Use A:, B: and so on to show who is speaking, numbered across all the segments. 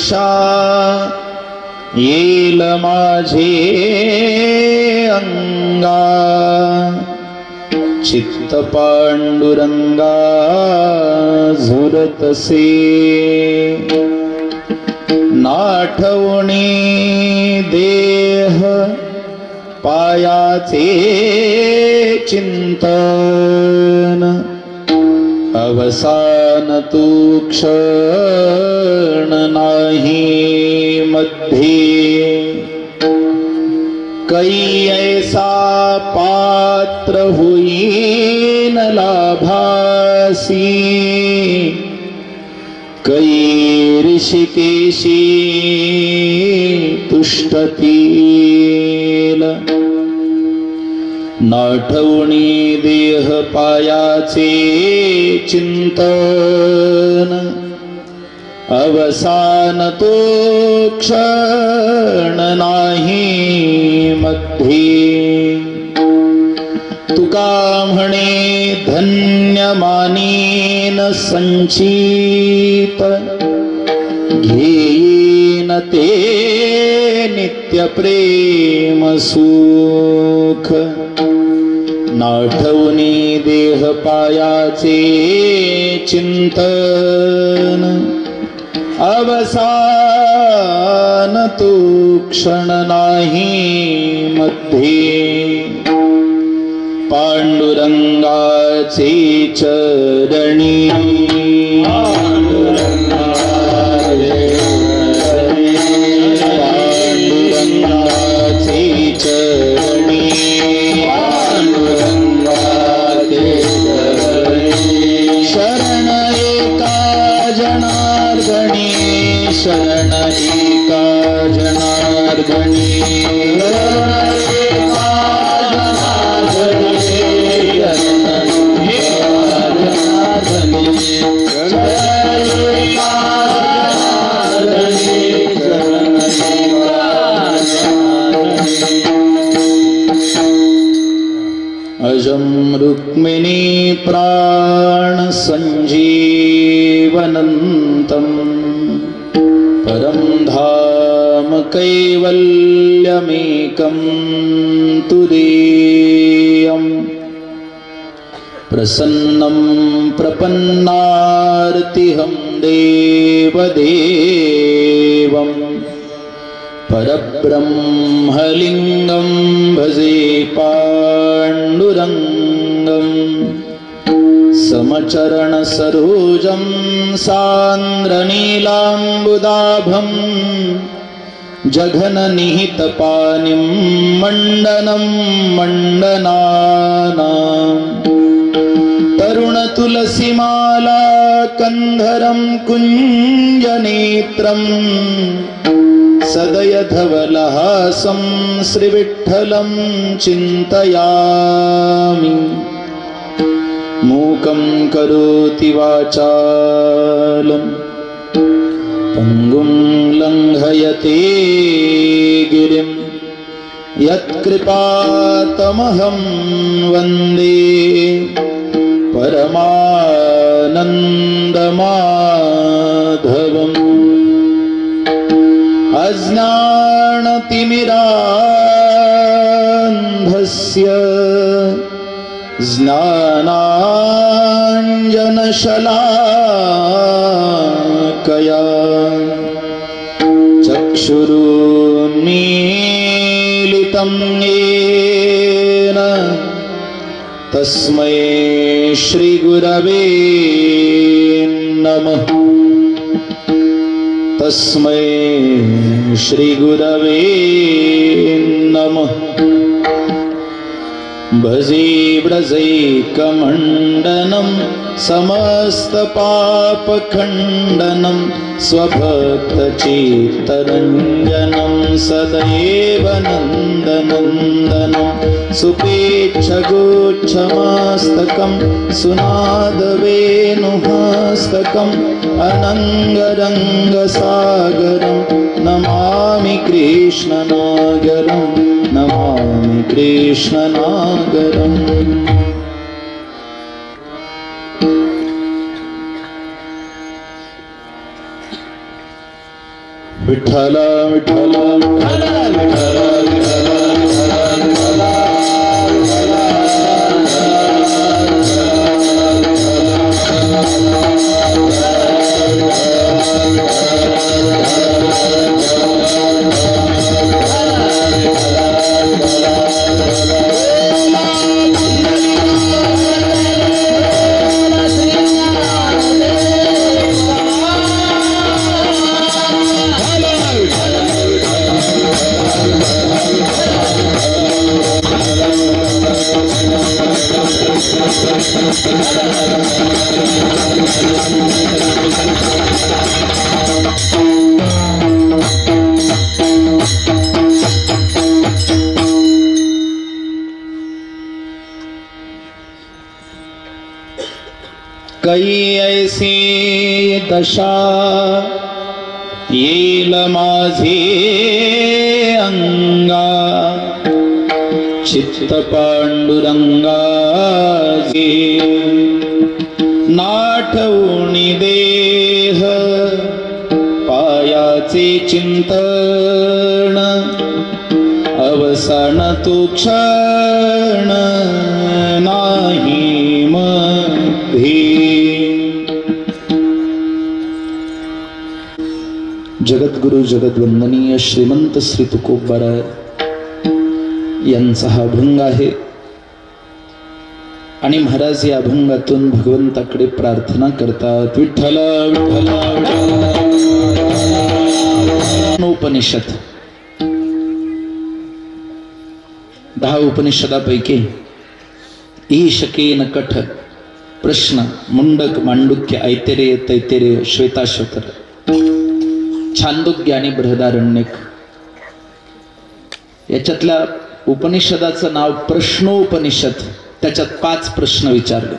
A: दशा येल माझे अंगा चित्त पांडुरंगा झुरतसे नाठवणी देह पायाचे चिंतन अवसान तू क्षण नाही मध्ये कै ऐसा पात्र होईन लाभासी कै ऋषिकेशी तुष्टतील नाठवणी देह पायाचे चिंतन अवसान तो क्षण नाही मध्ये तुका म्हणे धन्य मानीन संचित घेईन ते नित्य प्रेम सुख नाठवणी देह पायाचे चिंतन अवसान तू क्षण नाही मध्ये पांडुरंगाचे चरणी पांडुरंगाचे चरणी शरण एका जनार्दनी शरण एका जनार्दनी अजं रुक्मिणी प्राण संजीवनन्तं परं धाम कैवल्यमेकं तुरीयम् प्रसन्नं प्रपन्नार्तिहं देवदेवं परब्रह्मलिङ्गं भजे पाण्डुरङ्गं समचरणसरोजं सान्द्रनीलाम्बुदाभं जघननिहितपानिं मण्डनं मण्डनानां तरुणतुलसीमाला कंधरं कुञ्जनेत्रं सदयधवलहासं श्रीविठ्ठलं चिन्तयामि मूकं करोति वाचालं पङ्गुं लङ्घयते गिरिं यत्कृपातमहं वन्दे परमानन्दमाधवम् अज्ञानतिमिरान्धस्य ज्ञानाञ्जनशलाकया चक्षुरुन्मीलितं येन तस्मै श्रीगुरवे नमः तस्मै श्रीगुरवे नमः भजे व्रजैकमण्डनं समस्तपापखण्डनं स्वभक्तचित्तरञ्जनं सदैव नन्दनन्दनं सुपेच्छगोच्छमस्तकं सुनादवेणुहस्तकम् अनङ्गरङ्गसागरं नमामि कृष्णनागरं नमामि कृष्णनागरम् विठ्ठल विठ्ठल कई ऐसी दशा येल माझे अंगा चित्त पांडुरंगाचे नाठवणी देह पायाचे चिंतन अवसान तो क्षण नाही मध्ये। जगद्गुरु जगद्वंदनीय श्रीमंत श्री तुकोबाराय यांचा हा अभंग आहे आणि महाराज या अभंगातून भगवंताकडे प्रार्थना करतात। विठ्ठल विठ्ठल उपनिषद 10 उपनिषदापैकी ईशकेन कठ प्रश्न मुंडक मांडुक्य ऐतरेय तैतरेय श्वेताश्वतर छांदोग्य आणि बृहदारण्यक याच्यातल्या उपनिषदाचं नाव प्रश्नोपनिषद। त्याच्यात 5 प्रश्न विचारले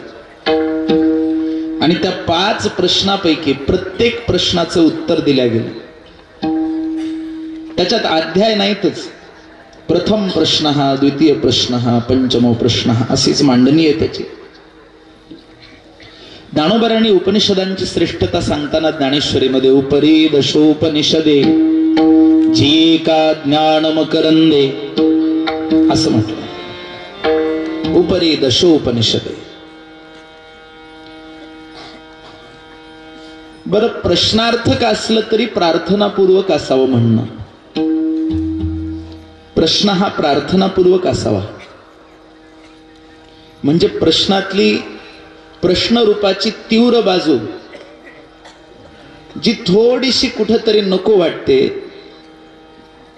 A: आणि त्या 5 प्रश्नापैकी प्रत्येक प्रश्नाचं उत्तर दिल्या गेलं। त्याच्यात अध्याय नाहीतच, प्रथम प्रश्न हा, द्वितीय प्रश्न हा, पंचमो प्रश्न हा, अशीच मांडणी आहे त्याची। ज्ञानोबरांनी उपनिषदांची श्रेष्ठता सांगताना ज्ञानेश्वरीमध्ये उपरी दशोपनिषदे जी का ज्ञान मकरंदे असं म्हटलं। उपरी दशोपनिषदे। बरं, प्रश्नार्थक असलं तरी प्रार्थनापूर्वक असावं म्हणणं। प्रश्न हा प्रार्थनापूर्वक असावा, म्हणजे प्रश्नातली प्रश्न रूपाची तीव्र बाजू जी थोडीशी कुठेतरी नको वाटते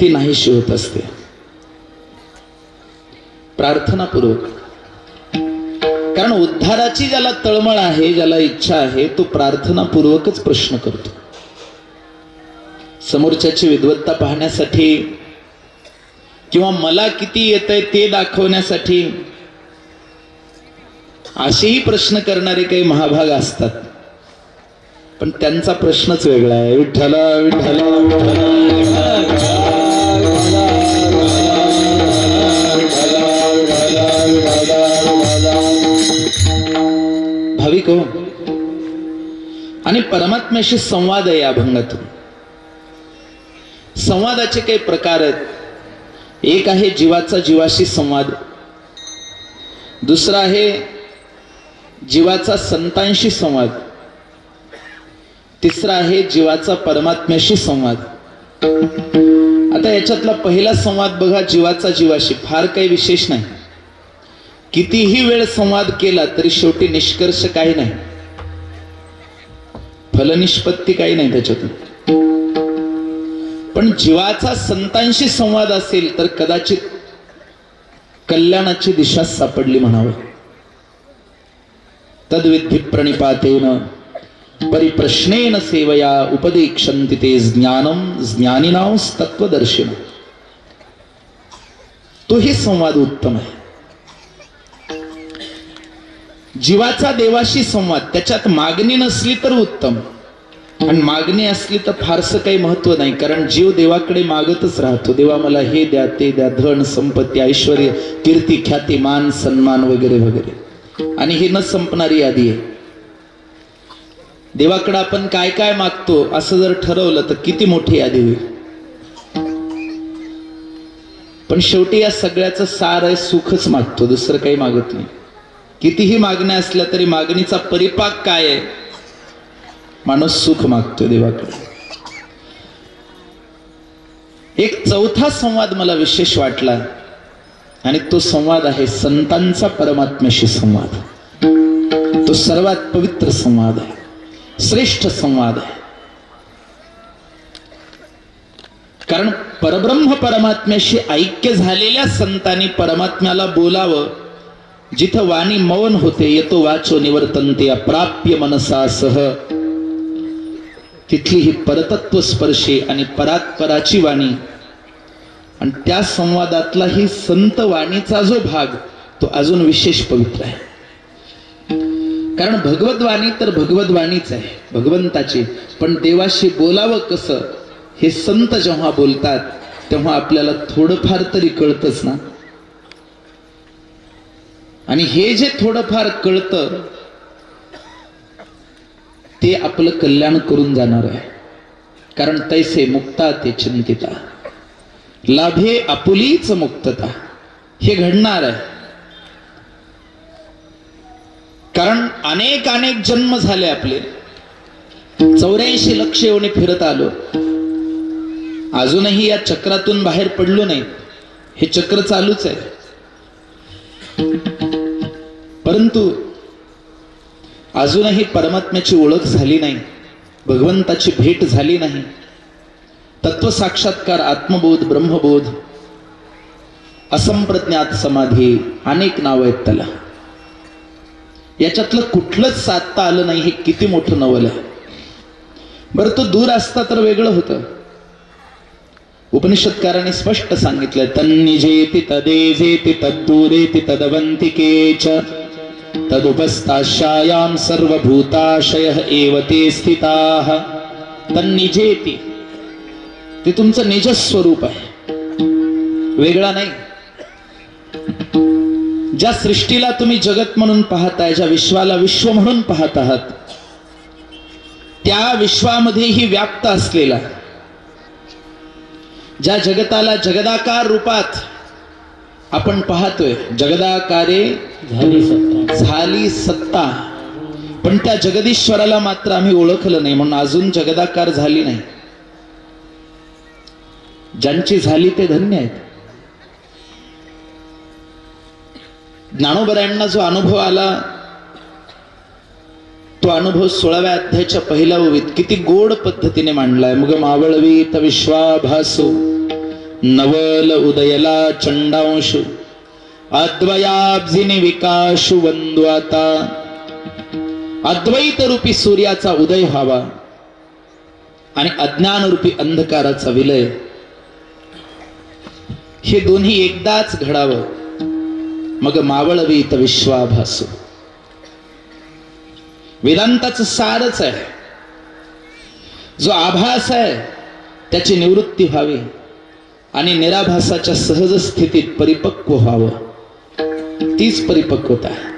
A: ती नाहीशी होत असते प्रार्थनापूर्वक। कारण उद्धाराची ज्याला तळमळ आहे, ज्याला इच्छा आहे, तो प्रार्थनापूर्वकच प्रश्न करतो। समोरच्याची विद्वत्ता पाहण्यासाठी किंवा मला किती येतंय ते दाखवण्यासाठी असेही प्रश्न करणारे काही महाभाग असतात, पण त्यांचा प्रश्नच वेगळा आहे। विठ्ठल विठ्ठल भाविक हो, आणि परमात्म्याशी संवाद आहे या अभंगातून। संवादाचे काही प्रकार आहेत। एक आहे जीवाचा जीवाशी संवाद, दुसरा आहे जीवाचा संतांशी संवाद, तिसरा आहे जीवाचा परमात्म्याशी संवाद। आता याच्यातला पहिला संवाद बघा, जीवाचा जीवाशी, फार काही विशेष नाही। कितीही वेळ संवाद केला तरी शेवटी निष्कर्ष काही नाही, फलनिष्पत्ती काही नाही त्याच्यातून। पण जीवाचा संतांशी संवाद असेल तर कदाचित कल्याणाची दिशा सापडली म्हणावं। तद्विद्धि प्रणिपातेन परिप्रश्नेन सेवया उपदेक्षन्ति ते ज्ञानम ज्ञानिनां तत्वदर्शिनः। तो ही संवाद उत्तम आहे। जीवाचा देवाशी संवाद, त्याच्यात मागणी नसली तर उत्तम, आणि मागणी असली तर फारसं काही महत्व नाही, कारण जीव देवाकडे मागतच राहतो। देवा मला हे द्या, ते द्या, धन संपत्ती ऐश्वर कीर्ती ख्याती मान सन्मान वगैरे वगैरे, आणि ही न संपणारी यादी आहे। देवाकडे आपण काय काय मागतो असं जर ठरवलं तर किती मोठी यादी होईल. पण शेवटी या सगळ्याचं सार आहे, सुखच मागतो, दुसरं काही मागत नाही. कितीही मागण्या असल्या तरी मागणीचा परिपाक काय आहे? माणूस सुख मागतो देवाकडे. एक चौथा संवाद मला विशेष वाटला आणि तो संवाद आहे संतांचा परमात्म्याशी संवाद. तो सर्वात पवित्र संवाद आहे, श्रेष्ठ संवाद आहे. कारण परब्रह्म परमात्म्याशी ऐक्य झालेल्या संतांनी परमात्म्याला बोलावं. जिथं वाणी मौन होते, येतो वाचो निवर्तन्ते अप्राप्य मनसा सह, तिथली ही परतत्व स्पर्शी आणि परात्पराची वाणी. आणि त्या संवादातला ही संत वाणीचा जो भाग तो अजून विशेष पवित्र आहे. कारण भगवद्वाणी तर भगवद्वाणीच आहे, भगवंताची. पण देवाशी बोलावं कसं हे संत जेव्हा बोलतात तेव्हा आपल्याला थोडंफार तरी कळतच ना. आणि हे जे थोडंफार कळतं ते आपलं कल्याण करून जाणार आहे. कारण तैसे मुक्ता ते चिंतिता, लाभे आपुलीच मुक्तता, हे घडणार आहे. कारण अनेक अनेक जन्म झाले आपले, 84 लक्ष येऊन फिरत आलो, अजूनही या चक्रातून बाहेर पडलो नाही. हे चक्र चालूच आहे. परंतु अजूनही परमात्म्याची ओळख झाली नाही, भगवंताची भेट झाली नाही. तत्व साक्षात्कार, आत्मबोध, ब्रह्मबोध, असंप्रज्ञात समाधी, अनेक नाव आहेत त्याला. याच्यातलं कुठलंच साधता आलं नाही. हे किती मोठं नवल आहे. बरं, तो दूर असता तर वेगळं होतं. उपनिषदकारांनी स्पष्ट सांगितलं, तन्निजेति तदेजेति तद्दूरेति तदवंतिकेच तदुपस्थाश्यायाम सर्वभूताशयः एव ते स्थिताः. तन्निजेति, ते तुमचं निजस्वरूप आहे, वेगळा नाही. ज्या सृष्टीला तुम्ही जगत म्हणून पाहताय, ज्या विश्वाला विश्व म्हणून पाहत आहात, त्या विश्वामध्येही व्याप्त असलेला, ज्या जगताला जगदाकार रूपात आपण पाहतोय, जगदाकारे झाली सत्ता, पण त्या जगदीश्वराला मात्र आम्ही ओळखलं नाही, म्हणून अजून जगदाकार झाली नाही. ज्यांची झाली ते धन्य आहेत. ज्ञानोबरायांना जो अनुभव आला तो अनुभव 16व्या अध्यायाच्या पहिल्या ओवीत किती गोड पद्धतीने मांडलाय. मग मावळवीत विश्वाभासो नवल उदयला चंडांशु अद्वयाब्जिनी विकाशु वंदू. आता अद्वैत रूपी सूर्याचा उदय व्हावा आणि अज्ञान रूपी अंधकाराचा विलय, हे दोन्ही एकदाच घडावं. मग मावळवीत विश्वाभासो. वेदांताचं सारच आहे. जो आभास आहे त्याची निवृत्ती व्हावी आणि निराभासाच्या सहज स्थितीत परिपक्व व्हावं, तीच परिपक्वता आहे.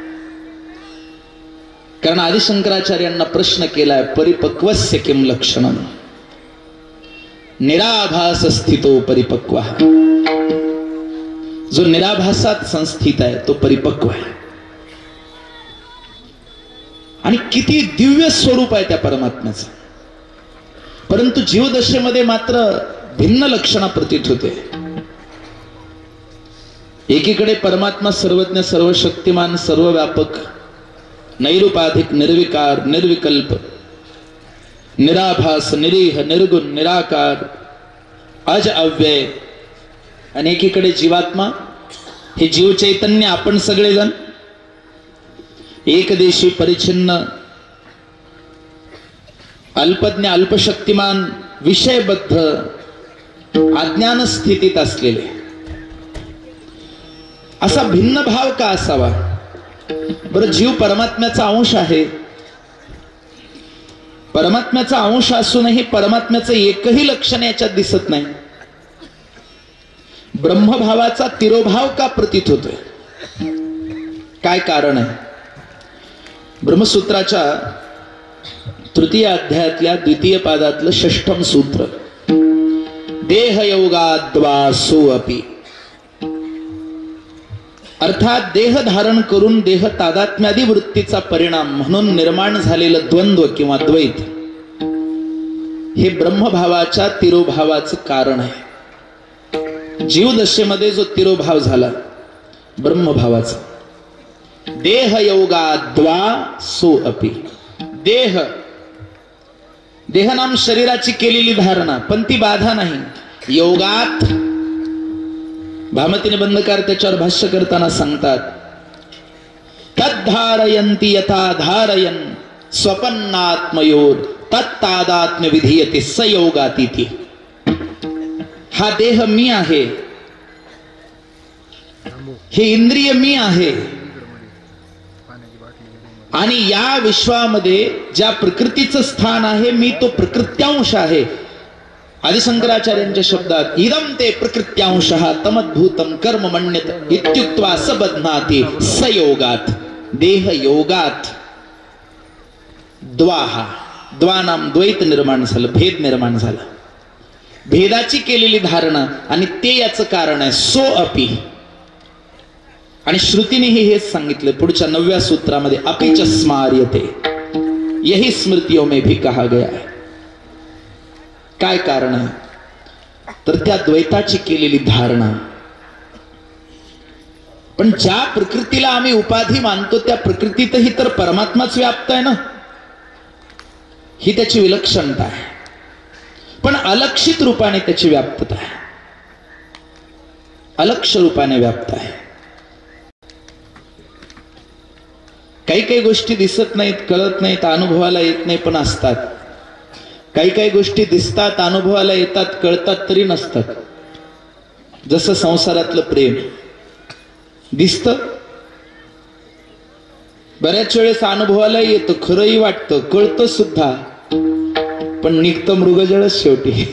A: कारण आदिशंकराचार्यांना प्रश्न केलाय, परिपक्वस्य किम लक्षणम. निराभास स्थितो परिपक्व. जो निराभासात संस्थित आहे तो परिपक्व आहे. आणि किती दिव्य स्वरूप आहे त्या परमात्म्याचं. परंतु जीवदशेमध्ये मात्र भिन्न लक्षणा प्रतीत होते. एकीकडे परमात्मा सर्वज्ञ, सर्वशक्तिमान, सर्वव्यापक, नैरूपाधिक, निर्विकार, निर्विकल्प, निराभास, निरीह, निर्गुण, निराकार, अज अव्यय. आणि एकीकडे जीवात्मा, हे जीव चैतन्य, आपण सगळेजण एकदेशी, परिच्छिन्न, अल्पज्ञ, अल्पशक्तिमान, विषयबद्ध, अज्ञान स्थितीत असलेले. असा भिन्न भाव का असावा? बरं, जीव परमात्म्याचा अंश आहे. परमात्म्याचा अंश असूनही परमात्म्याचं एकही लक्षण याच्यात दिसत नाही. ब्रह्मभावाचा तिरोभाव का प्रतीत होतोय? काय कारण आहे? ब्रह्मसूत्राच्या तृतीय अध्यायातल्या द्वितीय पादातलं षष्ठम सूत्र, देहयोगाद्वा सोऽपि, अर्थात देह धारण करून देह तादात्म्यादी वृत्तीचा परिणाम म्हणून निर्माण झालेलं द्वंद्व किंवा द्वैत हे ब्रह्मभावाच्या तिरोभावाचं कारण आहे. जीवदशेमध्ये जो तिरोभाव झाला ब्रह्मभावाचा, देहयोगाद्वा सोऽपि, देह नाम शरीराची केलेली धारणा, पण ती बाधा नाही. योगात भामती निबंधकार त्याच्यावर भाष्य करताना सांगतात, तद्धारयन्ति यथा धारयन् स्वपन्नात्मयोर तत्तादात्म्य विधीयते स योगातिथी. हा देह मी आहे, हे इंद्रिय मी आहे, आणि या विश्वामध्ये ज्या प्रकृतीचं स्थान आहे मी तो प्रकृत्यांश आहे. आदिशंकराचार्यांच्या शब्दात, इदम ते प्रकृत्यांशः तमद्भूतम कर्म मन्यत इत्युक्त्वा स बध्नाति स योगात. देह योगात द्वाहा, द्वा नाम द्वैत निर्माण झालं, भेद निर्माण झाला, भेदाची केलेली धारणा, आणि ते याचं कारण आहे. सो अपि, आणि श्रुतीनेही हेच सांगितलं पुढच्या 9व्या सूत्रामध्ये, अपि च स्मार्यते, यही स्मृतियों में भी कहा गया है. काय कारण आहे? तर त्या द्वैताची केलेली धारणा. पण ज्या प्रकृतीला आम्ही उपाधी मानतो त्या प्रकृतीतही तर परमात्माच व्याप्त आहे ना, ही त्याची विलक्षणता आहे. पण अलक्षित रूपाने त्याची व्याप्तता आहे, अलक्ष रूपाने व्याप्त आहे. काही काही गोष्टी दिसत नाहीत, कळत नाहीत, अनुभवाला येत नाही, पण असतात. काही काही गोष्टी दिसतात, अनुभवाला येतात, कळतात, तरी नसतात. जसं संसारातलं प्रेम दिसतं, बऱ्याच वेळेस अनुभवाला येतं, खरंही वाटतं, कळतं सुद्धा, पण निघतं मृगजळच शेवटी,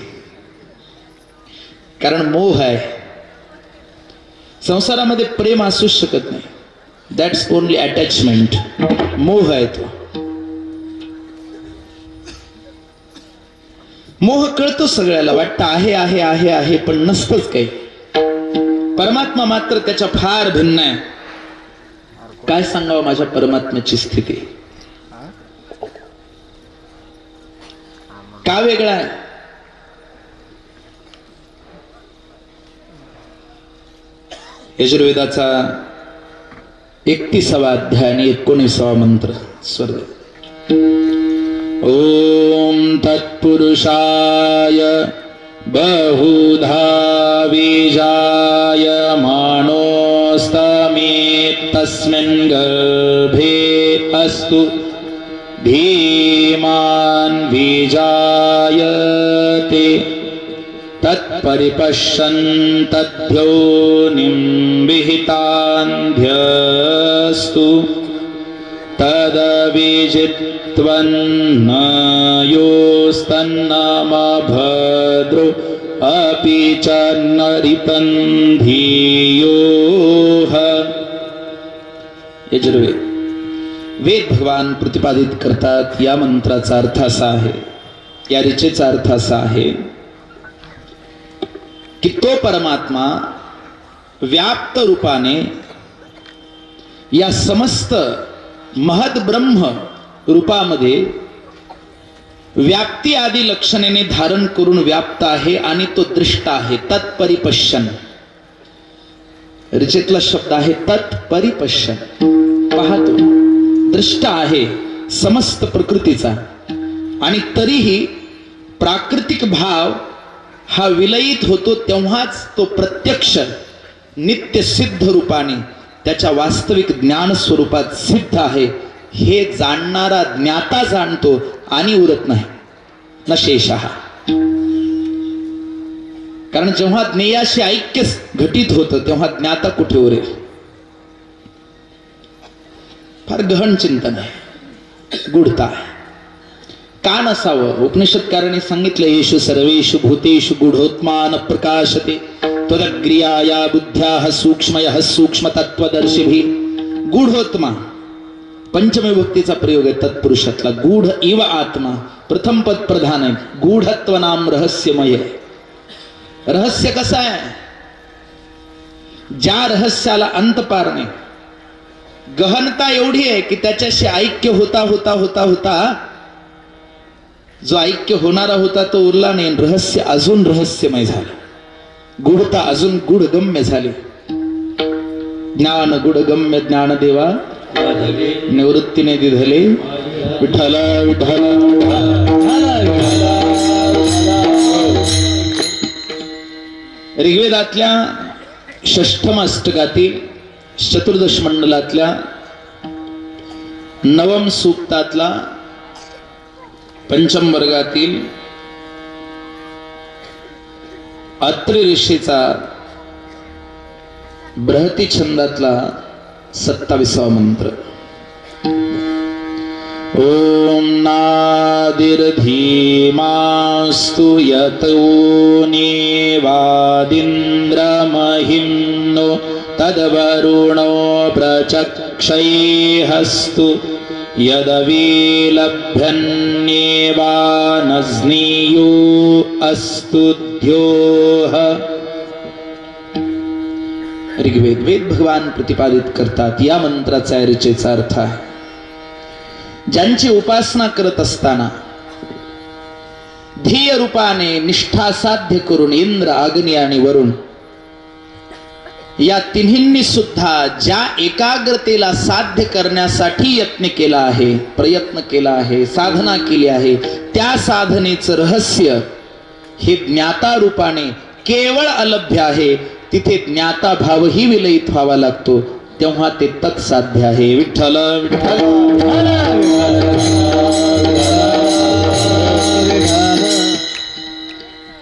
A: कारण मोह आहे. संसारामध्ये प्रेम असूच शकत नाही. That's only attachment. मोह आहे तो. मोह कळतो सगळ्याला, वाटतं आहे आहे आहे आहे, पण नसतंच काही. परमात्मा मात्र त्याच्या फार भिन्न आहे. काय सांगावं माझ्या परमात्म्याची स्थिती, का वेगळा आहे? यजुर्वेदाचा 31वा अध्याय आणि 19वा मंत्र स्वर. ओम तत्पुरुषाय बहुधा बीजाय मानोस्तमेतस्मिन् गर्भे अस्तु धीमान् बीजायते तत्परिपश्यन् तद्योनिं विहितान्ध्यस्तु तदविजित्वन्न योस्तन्नाम भद्रो अपि च नरितं धियोः. यजुर्वेद वेद भगवान प्रतिपादित करतात. या मंत्राचा अर्थ असा आहे, या ऋचेचा अर्थ असा आहे की तो परमात्मा व्याप्त रूपाने या समस्त महद ब्रह्म रूपामध्ये व्याप्ती आदी लक्षणेने धारण करून व्याप्त आहे आणि तो दृष्ट आहे. तत्परिपश्यन ऋचेतला शब्द आहे तत्परिपश्यन, पाहतो, दृष्ट आहे समस्त प्रकृतीचा. आणि तरीही प्राकृतिक भाव हा विलयित होतो तेव्हाच तो प्रत्यक्ष नित्य सिद्ध रूपाने त्याच्या वास्तविक ज्ञान स्वरूपात सिद्ध आहे हे जाणणारा ज्ञाता जाणतो आणि उरत नाही, न शेषः. कारण जेव्हा ज्ञेयाशी ऐक्य घटित होतं तेव्हा ज्ञाता कुठे उरेल? फार गहन चिंतन आहे, गूढता आहे. का नसावं? उपनिषदकारांनी सांगितलं, येषु सर्वेषु भूतेषु गूढोत्मान प्रकाशते त्वदग्रियाया बुद्ध्याः सूक्ष्मयः सूक्ष्मतत्त्वदर्शिभिः. गूढोत्मा पंचमविभक्तीचा प्रयोग आहे तत्पुरुषातला. गूढ इव आत्मा प्रथम पद प्रधान आहे. गूढत्व नाम रहस्यमय. रहस्य कसं आहे? ज्या रहस्याला अंत पार नाही, गहनता एवढी आहे की त्याच्याशी ऐक्य होता होता होता होता जो ऐक्य होणारा होता तो उरला नाही. रहस्य अजून रहस्यमय झालं, गूढता अजून गूढगम्य झाली. ज्ञान गूढगम्य ज्ञानदेवा निवृत्तीने दिधले विठ्ठल विठ्ठल. ऋग्वेदातल्या षष्ठम अष्टकातील चतुर्दश मंडलातल्या नवम सूक्तातला पंचम वर्गातील अत्रि ऋषीचा बृहती छंदातला 27वा मंत्र. ओम नादिर्धीमास्तु यतोऽनिवादिन्द्रमहिम्नो तद्वरुणो प्रचक्षैहस्तु यदविलभ्यन्येवानज्ञेयो अस्तु द्योः. ऋग्वेद वेद भगवान प्रतिपादित करतात. या मंत्राचा ऋचेचा अर्थ आहे, ज्यांची उपासना करत असताना ध्येय रूपाने निष्ठा साध्य करून इंद्र, अग्नी आणि वरुण या तिन्हींनी सुद्धा ज्या एकाग्रतेला साध्य करण्यासाठी यत्न केला आहे, प्रयत्न केला आहे, साधना केली आहे, त्या साधनेचं रहस्य हे ज्ञाता रूपाने केवळ अलभ्य आहे. तिथे ज्ञाता भावही विलयित व्हावा लागतो, तेव्हा ते तत्साध्य आहे. विठ्ठल विठ्ठल.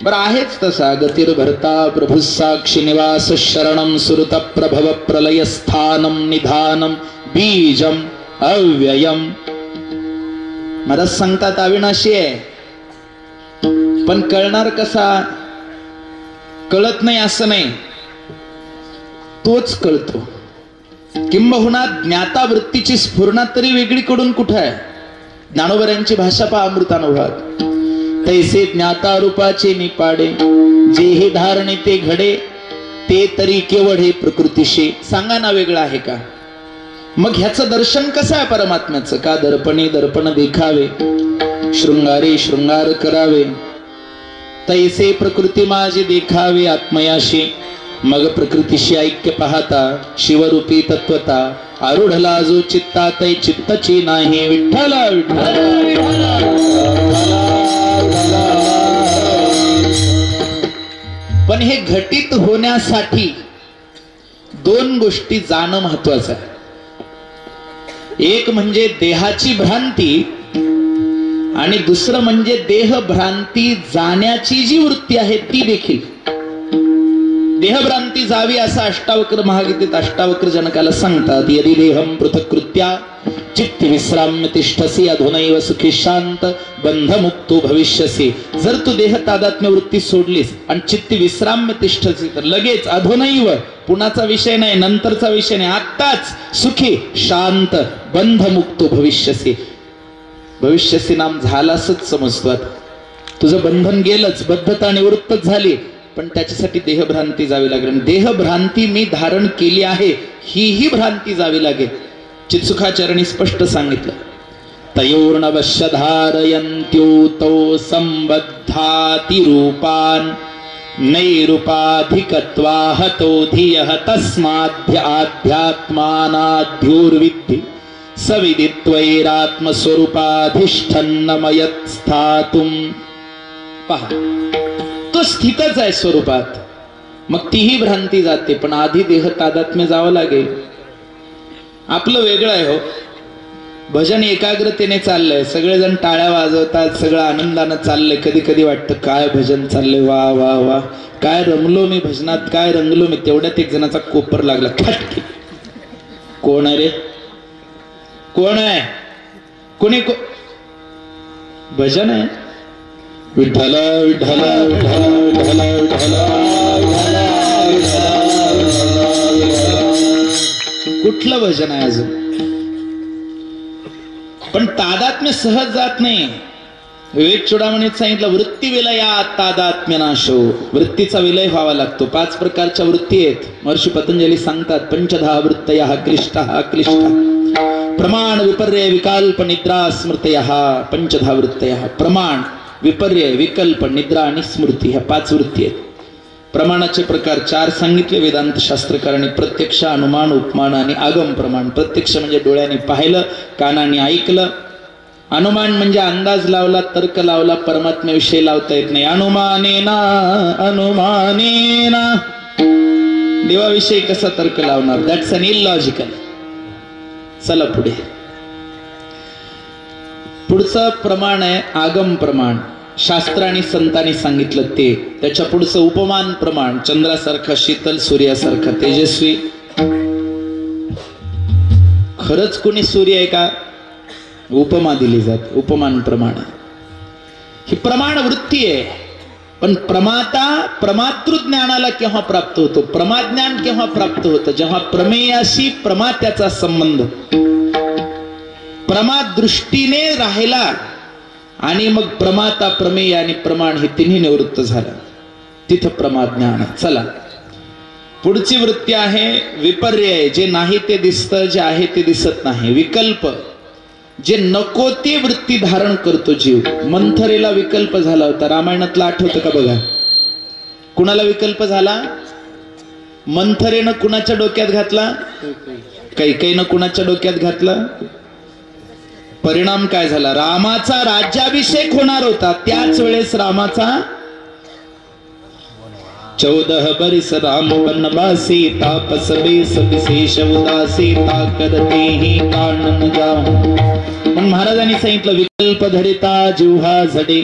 A: बरं आहेच तसा. गतिर्भर्ता प्रभु साक्षी निवास शरणम सुरत प्रभव प्रलय स्थानम निधानम बीजम अव्ययम. महाराज सांगतात अविनाशी आहे, पण कळणार कसा? कळत नाही असं नाही, तोच कळतो. किंबहुना ज्ञाता वृत्तीची स्फुरणा तरी वेगळीकडून कुठं आहे? ज्ञानोबऱ्यांची भाषा पहा अमृतानुभवात. तैसे ज्ञाता रूपाचे निपाडे, जेही धारणे ते घडे, ते तरी केवळ हे प्रकृतीशी. सांगा ना, वेगळं आहे का? मग ह्याचं दर्शन कसं आहे परमात्म्याचं? का दर्पणे दर्पण देखावे, शृंगारे शृंगार करावे, तैसे प्रकृती माझी देखावे आत्मयाशी. मग प्रकृतीशी ऐक्य पाहता शिवरूपी तत्वता आरूढला जो चित्ता तै चित्तची नाही. विठ्ठल विठ्ठल. पण हे घटित होण्यासाठी दोन गोष्टी जाणं महत्वाचं आहे. एक म्हणजे देहाची भ्रांती आणि दुसरं म्हणजे देह भ्रांती जाण्याची जी वृत्ती आहे ती देखील. देहभ्रांती जावी असं अष्टावक्र महागीतेत अष्टावक्र जनकाला सांगतात. यदि देहम पृथक्कृत्या चित्त विश्राम्य तिष्ठसी अधुनैव सुखी शांत बंधमुक्तो भविष्यसी. जर तू देह तादात्म्य वृत्ती सोडलीस आणि चित्त विश्राम्य तिष्ठसी तर लगेच अधुनैव, पुणाचा विषय नाही, नंतरचा विषय नाही, आत्ताच सुखी शांत बंधमुक्तो भविष्यसी. भविष्यसी नाम झालासच समजतो. तुझं बंधन गेलंच, बद्धता निवृत्तच झाली, पण त्याच्यासाठी देहभ्रांती जावी लागेल. देहभ्रांती मी धारण केली आहे ही भ्रांती जावी लागेल. चित्सुखाचरणी स्पष्ट सांगितलं. तयोर्नवश्य धारयन्त्युतो संबद्धाति रूपान नैरूपाधिकत्वा हतो धियः तस्माद्य आध्यात्मानाध्योर्विद्धि सविदित्वैरात्मस्वरूपाधिष्ठन्नमयत् स्थातुं. पहा, तो स्थितच आहे स्वरूपात, मग तीही भ्रांती जाते. पण आधी देह तादात्म्य जावं लागेल. आपलं वेगळं आहे हो. भजन एकाग्रतेने चाललंय, सगळेजण टाळ्या वाजवतात, सगळं आनंदानं चाललंय. कधी कधी वाटतं काय भजन चाललंय, वा वा वा, काय रमलो मी भजनात, काय रंगलो मी. तेवढ्यात एक जणाचा कोपर लागला, खटके. कोण आहे रे? कोण आहे? कोणी? भजन आहे. विठ्ठल विठ्ठल विठ्ठल विठ्ठल विठ्ठल. कुठलं भजन आहे अजून? पण तादात्म्य सहज जात नाही. विवेक चुडामणीत सांगितलं वृत्ती विलया तादात्म्य नाशो. वृत्तीचा विलय व्हावा लागतो. 5 प्रकारच्या वृत्ती आहेत. महर्षी पतंजली सांगतात पंचधा वृत्तयः क्लिष्टः प्रमाण विपर्य विकल्प निद्रा स्मृतयः. पंचधा वृत्तयः प्रमाण विपर्य विकल्प निद्रा आणि स्मृती ह्या 5 वृत्ती आहेत. प्रमाणाचे प्रकार 4 सांगितले वेदांत शास्त्रकारांनी. प्रत्यक्ष, अनुमान, उपमान आणि आगम प्रमाण. प्रत्यक्ष म्हणजे डोळ्याने पाहिलं, कानाने ऐकलं. अनुमान म्हणजे अंदाज लावला, तर्क लावला, परमात्म्याविषयी लावता येत नाही. अनुमानेना देवाविषयी कसा तर्क लावणार? That's an illogical. चला पुढे. पुढचं प्रमाण आहे आगम प्रमाण. शास्त्र आणि संतांनी सांगितलं ते. त्याच्या पुढचं उपमान प्रमाण. चंद्रासारखा शीतल, सूर्यासारखा तेजस्वी. खरंच कोणी सूर्य आहे का? उपमा दिली जाते. उपमान प्रमाण. ही प्रमाण वृत्ती आहे. पण प्रमातृज्ञानाला केव्हा प्राप्त होतो? प्रमाज्ञान केव्हा प्राप्त होतं? जेव्हा प्रमेयाशी प्रमात्याचा संबंध प्रमाद दृष्टीने राहिला आणि मग प्रमाता, प्रमेय आणि प्रमाण हे तिन्ही निवृत्त झालं, तिथं प्रमाज्ञान. चला पुढची वृत्ती आहे विपर्यय. जे नाही ते दिसतं, जे आहे ते दिसत नाही. विकल्प, जे नको ते वृत्ती धारण करतो जीव. मंथरेला विकल्प झाला होता. रामायणातला आठवतं का बघा? कुणाला विकल्प झाला? मंथरेनं कुणाच्या डोक्यात घातला? कैकेयीनं कुणाच्या डोक्यात घातला? परिणाम काय झाला? रामाचा राज्याभिषेक होणार होता. त्याच वेळेस रामाचा 14 बरिस राम बनवासी तापस बेस विशेष उदासी करते ही कानन जाऊ. पण महाराजांनी सांगितलं विकल्प धरिता जिव्हा झडे.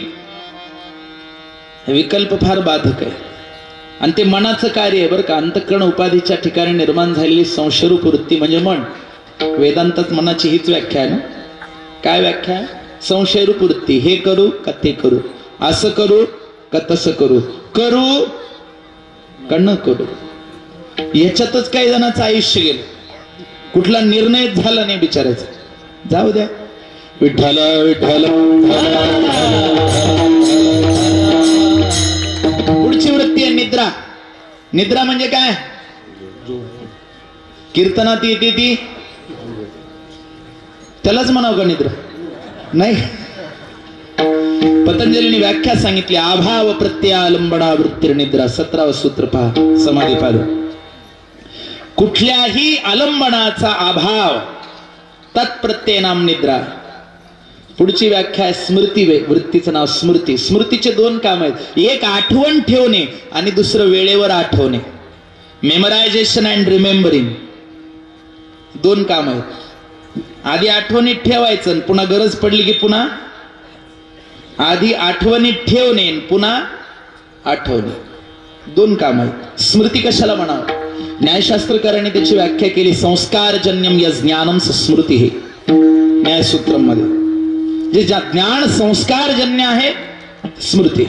A: विकल्प फार बाधक आहे आणि ते मनाचं कार्य आहे बरं का. अंतःकरण उपाधीच्या ठिकाणी निर्माण झालेली संशयरूप वृत्ती म्हणजे मन. वेदांतात मनाची हीच व्याख्या आहे ना. काय व्याख्या? संशयरूप वृत्ती. हे करू का ते करू, असं करू का तसं करू, करू का न करू. याच्यातच काही जणांचं आयुष्य गेलं. कुठला निर्णय झाला नाही बिचारायचा. जाऊ द्या. विठ्ठल विठ्ठल. पुढची वृत्ती आहे निद्रा. निद्रा म्हणजे काय? कीर्तनात येते ती, त्यालाच म्हणावं का निद्रा? नाही. पतंजलीने व्याख्या सांगितली. अभाव प्रत्यालंबना वृत्तिर्निद्रा. 17व सूत्र पहा समाधीपाद. कुठल्याही आलंबनाचा अभाव तत्प्रत्यय नाम निद्रा. पुढची व्याख्या आहे स्मृती. वृत्तीचं नाव स्मृती. स्मृतीचे 2 काम आहेत. एक आठवण ठेवणे आणि दुसरं वेळेवर आठवणे. मेमरायझेशन अँड रिमेंबरिंग 2 काम आहेत. आधी आठवणीत ठेवायचं, पुन्हा गरज पडली की पुन्हा. आधी आठवणीत ठेवणे, पुन्हा आठवणे. 2 काम आहेत. स्मृती कशाला म्हणावं? न्यायशास्त्रकारांनी त्याची व्याख्या केली. संस्कारजन्यम या ज्ञानम स्मृती. हे न्यायसूत्रांमध्ये जे ज्ञान संस्कारजन्य आहे स्मृती.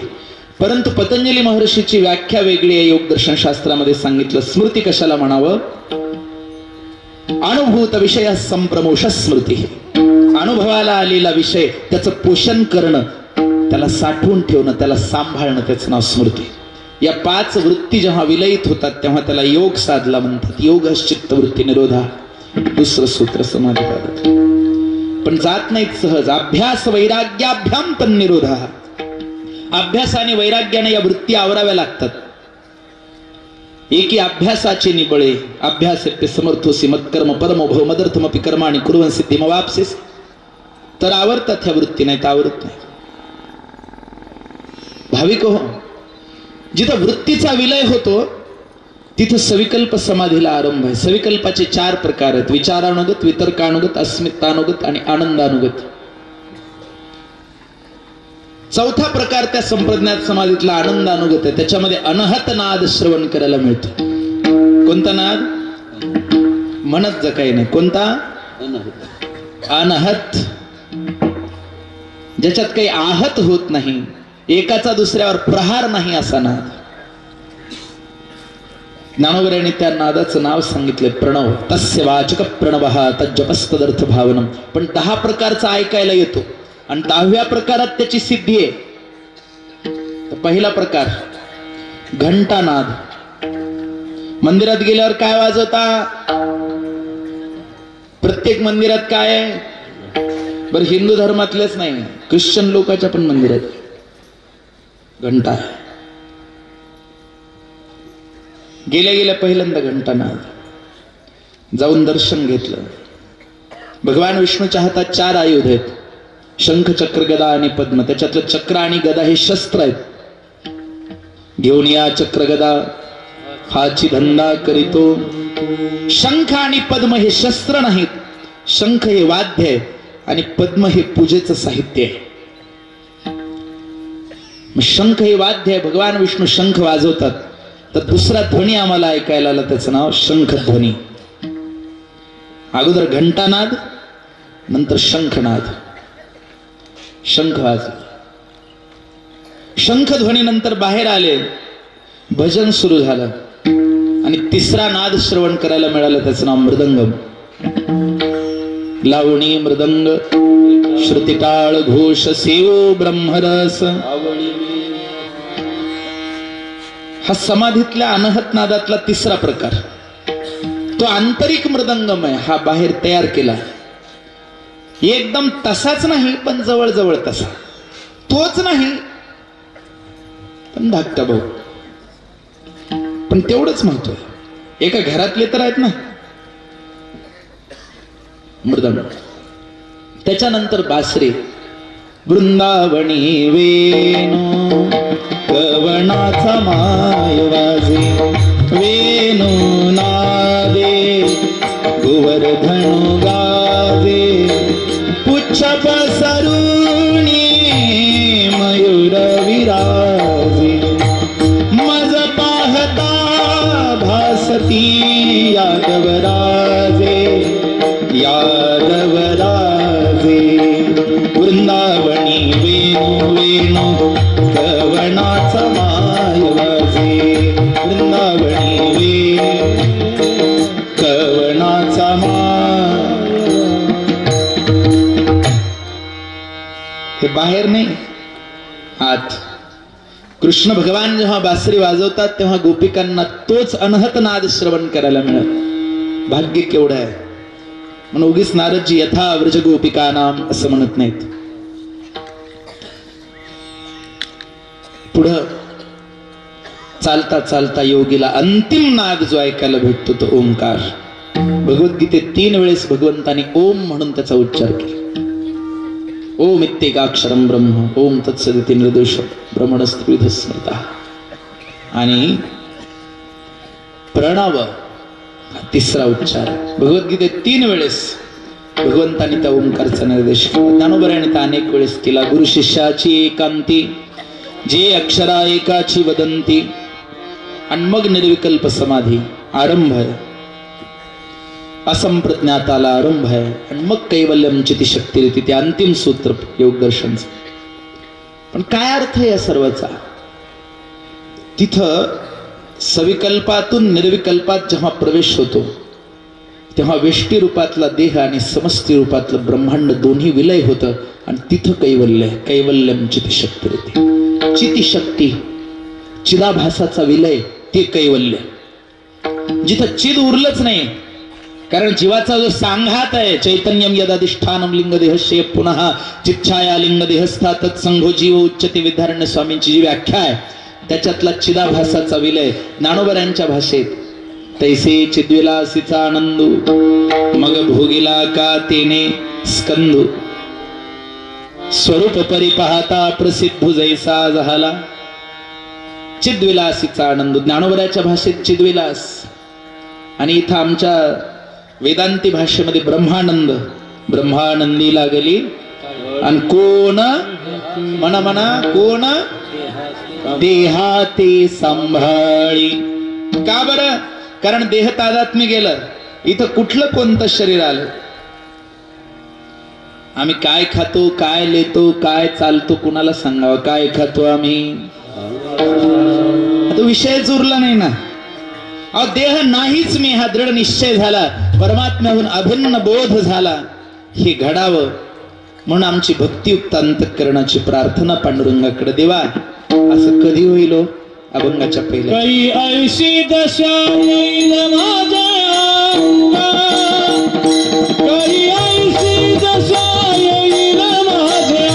A: परंतु पतंजली महर्षीची व्याख्या वेगळी आहे. योगदर्शन शास्त्रामध्ये सांगितलं स्मृती कशाला म्हणावं? अनुभूत विषय संप्रमोष स्मृती. अनुभवाला आलेला विषय त्याचं पोषण करणं, त्याला साठवून ठेवणं, त्याला सांभाळणं, त्याचं नाव स्मृती. या 5 वृत्ती जेव्हा विलयित होतात तेव्हा त्याला योग साधला म्हणतात. योग चित्तवृत्ती निरोधा. दुसरं सूत्र समाधिपाद. पण जात नाहीत सहज. अभ्यास वैराग्याभ्याम तन्निरोधा. अभ्यासाने वैराग्याने या वृत्ती आवराव्या लागतात. एकी अभ्यासाचे निबळे. अभ्यासेप्य समर्थोसी मत्कर्म परमो भव मदर्थमपि कर्माणि कुर्वन् सिद्धिमवाप्सिस. तर आवरतात ह्या वृत्ती, नाही तर आवरत नाही. भाविक हो, जिथं वृत्तीचा विलय होतो तिथं सविकल्प समाधीला आरंभ आहे. सविकल्पाचे 4 प्रकार आहेत. विचारानुगत, वितर्कानुगत, अस्मितानुगत आणि आनंदानुगत. 4था प्रकार त्या संप्रज्ञात समाधीतला आनंदानुगत आहे. त्याच्यामध्ये अनहत नाद श्रवण करायला मिळतो. कोणता नाद? म्हणत जा काही नाही. कोणता? अनहत. ज्याच्यात काही आहत होत नाही, एकाचा दुसऱ्यावर प्रहार नाही असा नाद. ज्ञानोबरायांनी त्या नादाचं नाव सांगितले प्रणव. तस्य वाचक प्रणवः तज्जपस्तदर्थ भावनम. पण 10 प्रकारचा ऐकायला येतो आणि 10व्या प्रकारात त्याची सिद्धी आहे. तर पहिला प्रकार घंटानाद. मंदिरात गेल्यावर काय वाजवता? प्रत्येक मंदिरात काय आहे बरं? हिंदू धर्मातलेच नाही, ख्रिश्चन लोकांच्या पण मंदिरात घंटा आहे. गेल्या गेल्या पहिल्यांदा घंटानाद. जाऊन दर्शन घेतलं. भगवान विष्णूच्या हातात 4 आयुध आहेत, शंख चक्र गदा आणि पद्म. त्याच्यातलं चक्र आणि गदा हे शस्त्र आहेत. घेऊन या चक्र गदा हाची धंदा करीतो. शंख आणि पद्म हे शस्त्र नाहीत. शंख हे वाद्य आहे आणि पद्म हे पूजेचं साहित्य आहे. शंख हे वाद्य आहे. भगवान विष्णू शंख वाजवतात. तर दुसरा ध्वनी आम्हाला ऐकायला आला, त्याचं नाव शंखध्वनी. अगोदर घंटानाद, नंतर शंखनाद. शंख वाजले, शंखध्वनी नंतर बाहेर आले, भजन सुरू झालं आणि तिसरा नाद श्रवण करायला मिळालं, त्याचं नाव मृदंगम. लावणी मृदंग श्रुतिटाळ घोष सेवो ब्रह्मरस. हा समाधीतल्या अनहत नादातला तिसरा प्रकार. तो आंतरिक मृदंगम आहे. हा बाहेर तयार केला, एकदम तसाच नाही पण जवळजवळ तसा. तोच नाही पण धाकटा भाऊ, पण तेवढंच महत्व आहे. एका घरातले तर आहेत ना मृदंग. त्याच्यानंतर बासरी. वृंदावनी वेणू कवनाचा माय वाजे. वेणू नादे गोवर्धन गाजे. पुच्छ पसरुणी मयूर विराजे. मज पाहता भासती यादवराजे. यादवराजे. वृंदावनी वेणू वेणू कवनाचा माय वाजे. वृंदावनी वेणू कवनाचा माय. हे बाहेर नाही, आत. कृष्ण भगवान जेव्हा बासरी वाजवतात तेव्हा गोपिकांना तोच अनहत नाद श्रवण करायला मिळत. भाग्य केवढं आहे. म्हणून उगीच नारदजी यथा व्रज गोपिका नाम असं म्हणत नाहीत. पुढं चालता चालता योगीला अंतिम नाद जो ऐकायला भेटतो तो ओंकार. भगवद्गीतेत 3 वेळेस भगवंतानी ओम म्हणून त्याचा उच्चार केला. ओम इत्येकाक्षरं ब्रह्म ओम तत्सदिति निर्दोष ब्रह्मणस्त्रिविध स्मृता. आणि प्रणव तिसरा उच्चार. भगवद्गीतेत 3 वेळेस भगवंतानी त्या ओंकारचा निर्देश केला. ज्ञानोबरायांनी त्या अनेक वेळेस केला. गुरु शिष्याची एकांती जे अक्षरा एकाची वदंती. आणि मग निर्विकल्प समाधी आरंभ आहे. असंप्रज्ञाताला आरंभ आहे आणि मग कैवल्यम चिती शक्ती. ते अंतिम सूत्र योग दर्शनचं. पण काय अर्थ आहे या सर्वाचा? तिथं सविकल्पातून निर्विकल्पात जेव्हा प्रवेश होतो तेव्हा वेष्टी रूपातला देह आणि समष्टी रूपातलं ब्रह्मांड दोन्ही विलय होतं आणि तिथं कैवल्य. कैवल्यम चिती शक्ती. चितिशक्ती चिदाभासाचा विलय ते कैवल्य. जिथं चिद उरलंच नाही. कारण जीवाचा जो सांघात आहे चैतन्यम यदाधिष्ठानम लिंगदेहस्य पुनः चिच्छाया लिंगदेहस्था तत्संघो जीव उच्चते. विद्यारण्य स्वामींची जी व्याख्या आहे त्याच्यातला चिदाभासाचा विलय ज्ञानोबरायांच्या भाषेत तैसे चिद्विलासीचा आनंदू मग भोगिला का तेने स्कंदू. स्वरूप परी पाहता प्रसिद्ध जैसा झाला. चिद्विलासीचा आनंद ज्ञानोबराच्या भाषेत चिद्विलास. आणि इथं आमच्या वेदांती भाषेमध्ये ब्रह्मानंद. ब्रह्मानंदी लागली आणि कोण म्हणा म्हणा कोण देहाते सांभाळी. का बरं? कारण देह तादात्म्य गेलं. इथं कुठलं कोणतं शरीर आलं? आम्ही काय खातो, काय लेतो, काय चालतो कुणाला सांगावं? काय खातो आम्ही? आता विषयच उरला नाही ना. देह नाहीच मी हा दृढ निश्चय झाला, परमात्म्याहून अभिन्न बोध झाला, हे घडावं म्हणून आमची भक्तियुक्त अंतःकरणाची प्रार्थना पांडुरंगाकडे देवा. असं कधी होईल हो? अभंगाच्या पहिल्या
B: काही ऐशी दशा येईल माझ्या, काही ऐशी दशा येईल माझ्या,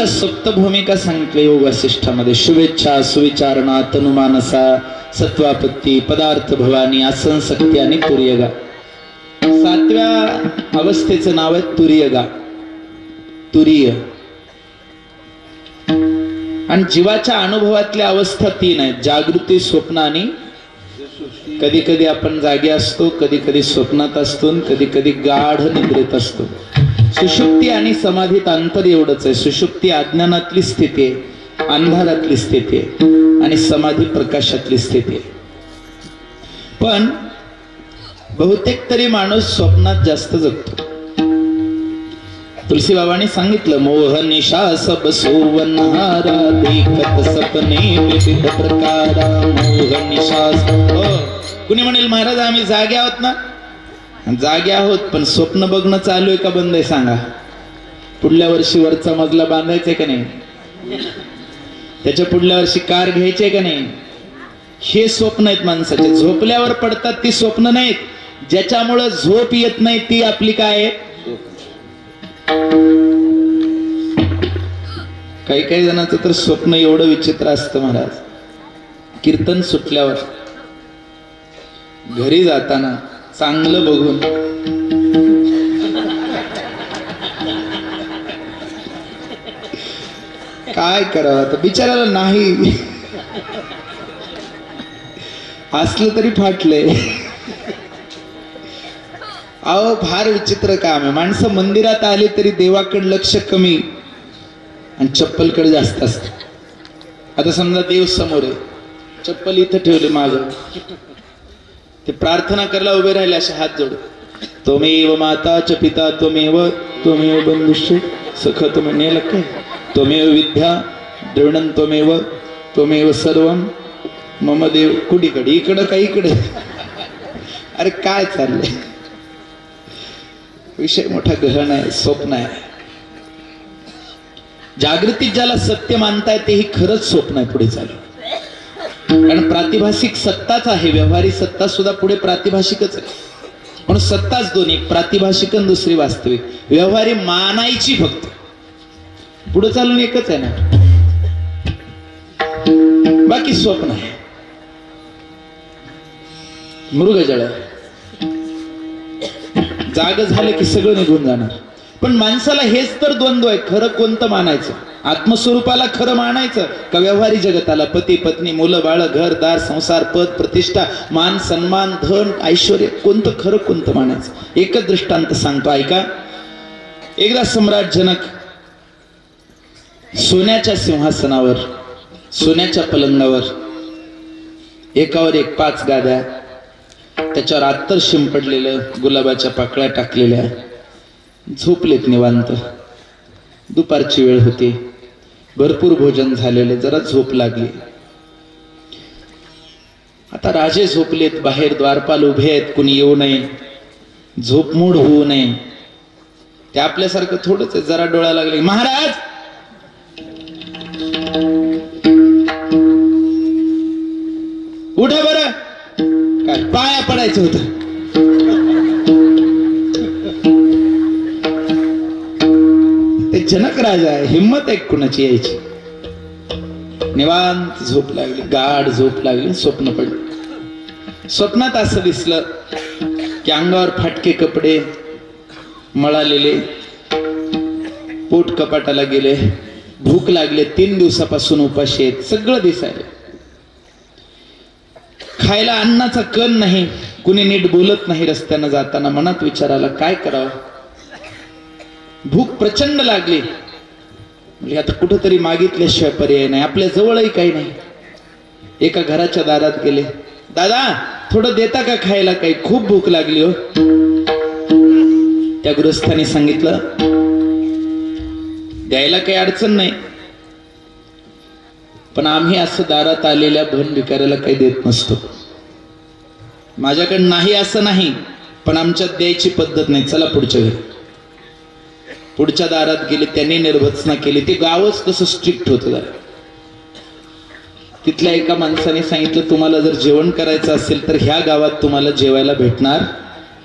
A: सप्तभूमिका सांगितल्या योग वसिष्ठामध्ये. शुभेच्छा, सुविचारणा, तनुमानसा, सत्वापत्ती, पदार्थ भवानी, आसनशक्ती आणि तुर्यगा. 7व्या अवस्थेचं नाव आहे तुर्यगा, तुरीय. आणि जीवाच्या अनुभवातल्या अवस्था 3 आहेत: जागृती, स्वप्न आणि कधी कधी आपण जागे असतो, कधी कधी स्वप्नात असतो, कधी कधी गाढ निद्रेत असतो. सुषुप्ती आणि समाधीत अंतर एवढंच आहे. सुषुप्ती अज्ञानातली स्थिती आहे, अंधारातली स्थिती आहे, आणि समाधी प्रकाशातली स्थिती आहे. पण बहुतेक तरी माणूस स्वप्नात जास्त जगतो. तुलसी बाबांनी सांगितलं, मोह निशा सब सोवनहारा, देखत सपने विविध प्रकारा. मोह निशा. कुणी म्हणेल महाराज आम्ही जागे आहोत ना. जागे आहोत, पण स्वप्न बघणं चालू आहे का बंद आहे सांगा. पुढल्या वर्षी वरचा मजला बांधायचा का नाही, त्याच्या पुढल्या वर्षी कार घ्यायचे का नाही, हे स्वप्न आहेत माणसाचे. झोपल्यावर पडतात ती स्वप्न नाहीत. ज्याच्यामुळं झोप येत नाही ती आपली काय आहे. काही काही जणांचं तर स्वप्न एवढं विचित्र असतं महाराज. कीर्तन सुटल्यावर घरी जाताना चांगलं बघून काय करावं आता बिचाराला. नाही असलं तरी फाटले. अहो फार विचित्र काम आहे. माणसं मंदिरात आली तरी देवाकडे लक्ष कमी आणि चप्पलकडे जास्त असत. आता समजा देव समोर आहे, चप्पल इथं ठेवले मागं, ते प्रार्थना करायला उभे राहिले असे हात जोड. त्वमेव माता च पिता त्वमेव, त्वमेव बंधुश्च सख त्वमेव काय, त्वमेव विद्या द्रविणं त्वमेव, त्वमेव सर्वं मम देव. कुठीकडे इकडं काही इकडे. अरे काय चाललंय. विषय मोठा गहन आहे, स्वप्न आहे. जागृतीत ज्याला सत्य मानताय तेही खरंच स्वप्न आहे पुढे चालू. कारण प्रातिभाषिक सत्ताच आहे, व्यवहारिक सत्ता सुद्धा पुढे प्रातिभाषिकच आहे. म्हणून सत्ताच दोन, एक प्रातिभाषिक आणि दुसरी वास्तविक. व्यवहारी मानायची फक्त, पुढे चालून एकच आहे ना, बाकी स्वप्न आहे, मृगजळ आहे. जाग झालं की सगळं निघून जाणार. पण माणसाला हेच तर द्वंद्व आहे, खरं कोणतं मानायचं? आत्मस्वरूपाला खरं मानायचं का व्यवहारी जगताला? पती पत्नी मुलं बाळ घर दार संसार पद प्रतिष्ठा मान सन्मान धन ऐश्वर्य, कोणतं खरं कोणतं मानायचं? एकच दृष्टांत सांगतो ऐका. एकदा सम्राट जनक सोन्याच्या सिंहासनावर, सोन्याच्या पलंगावर, एकावर एक 5 गाद्या, त्याच्यावर अत्तर शिंपडलेलं, गुलाबाच्या पाकळ्या टाकलेल्या, झोपलेत निवांत. दुपारची वेळ होती, भरपूर भोजन झालेले, जरा झोप लागली. आता राजे झोपलेत, बाहेर द्वारपाल उभे आहेत, कुणी येऊ नये, झोपमोड होऊ नये. ते आपल्यासारखं थोडंच, जरा डोळा लागले, महाराज उठा बरं, काय पाया पडायचं होतं. ते जनक राजा आहे, हिम्मत आहे कुणाची यायची. निवांत झोप लागली, गाढ झोप लागली, स्वप्न पडलं. स्वप्नात असं दिसलं की अंगावर फाटके कपडे, मळालेले, पोट कपाटाला गेले, भूक लागले, 3 दिवसापासून उपाशी आहेत, सगळं दिसायला. खायला अन्नाचा कण नाही, कुणी नीट बोलत नाही रस्त्यानं जाताना. मनात विचार आला काय करावं, भूक प्रचंड लागली. म्हणजे आता कुठंतरी मागितल्याशिवाय पर्याय नाही, आपल्या जवळही काही नाही. एका घराच्या दारात गेले, दादा थोडं देता का खायला, काही खूप भूक लागली हो. त्या गृहस्थाने सांगितलं द्यायला काही अडचण नाही, पण आम्ही असं दारात आलेल्या भन भिकाऱ्याला काही देत नसतो. माझ्याकडे नाही असं नाही, पण आमच्यात द्यायची पद्धत नाही, चला पुढच्या घरी. पुढच्या दारात गेले, त्यांनी निर्भत्सना केली. ते गावच कसं स्ट्रिक्ट होतं जरा. तिथल्या एका माणसाने सांगितलं तुम्हाला जर जेवण करायचं असेल तर ह्या गावात तुम्हाला जेवायला भेटणार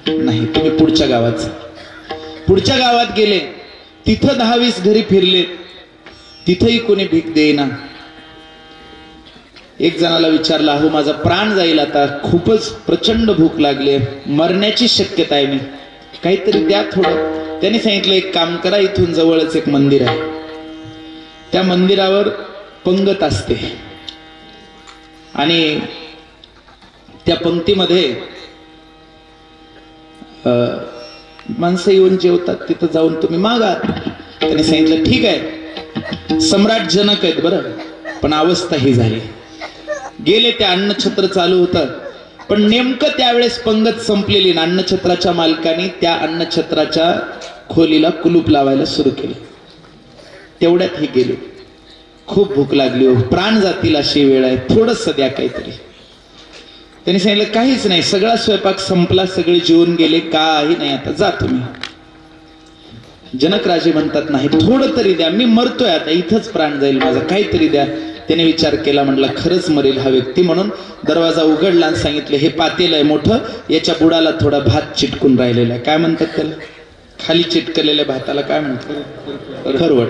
A: नाही, तुम्ही पुढच्या गावात. पुढच्या गावात गेले, तिथं 10-20 घरी फिरले, तिथंही कोणी भीक देईना. एक जणाला विचारलं, अहो माझा प्राण जाईल आता, खूपच प्रचंड भूक लागली, मरण्याची शक्यता आहे, मी काहीतरी द्या थोडं. त्यांनी सांगितलं एक काम करा, इथून जवळच एक मंदिर आहे, त्या मंदिरावर पंगत असते आणि त्या पंक्तीमध्ये माणसं येऊन जेवतात, तिथं जाऊन तुम्ही मागा. त्यांनी सांगितलं ठीक आहे, सम्राट जनक आहेत बरं, पण अवस्था ही झाली. गेले, त्या अन्नछत्र चालू होतं, पण नेमकं त्यावेळेस पंगत संपलेली. अन्नछत्राच्या मालकाने त्या अन्नछत्राच्या खोलीला कुलूप लावायला सुरू केले. तेवढ्यात हे गेले, खूप भूक लागली हो, प्राण जातील अशी वेळ आहे, थोडंस द्या काहीतरी. त्यांनी सांगितलं काहीच नाही, सगळा स्वयंपाक संपला, सगळे जेवून गेले, काही नाही, आता जा तुम्ही. जनकराजे म्हणतात नाही, थोडं तरी द्या, मी मरतोय आता, इथंच प्राण जाईल माझा, काहीतरी द्या. त्याने विचार केला, म्हटलं खरंच मरेल हा व्यक्ती, म्हणून दरवाजा उघडला आणि सांगितलं हे पातेल आहे मोठं, याच्या बुडाला थोडा भात चिटकून राहिलेला आहे. काय म्हणतात त्याला? खाली चिटकलेल्या भाताला काय म्हणतात? खरवड.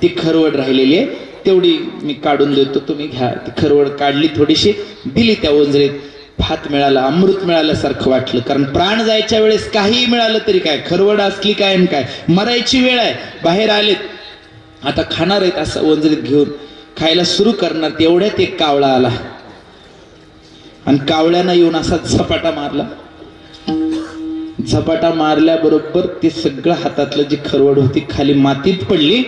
A: ती खरवड राहिलेली आहे, तेवढी मी काढून देतो, तुम्ही घ्या. ती खरवड काढली, थोडीशी दिली त्या ओंजळीत. भात मिळाला, अमृत मिळाल्यासारखं वाटलं. कारण प्राण जायच्या वेळेस काही मिळालं तरी काय, खरवड असली काय आणि काय, मरायची वेळ आहे. बाहेर आलेत, आता खाणार आहेत, असं ओंजळीत घेऊन खायला सुरू करणार. तेवढ्यात एक कावळा आला आणि कावळ्यानं येऊन असा झपाटा मारला. झपाटा मारल्याबरोबर ते सगळं हातातलं जी खरवड होती खाली मातीत पडली.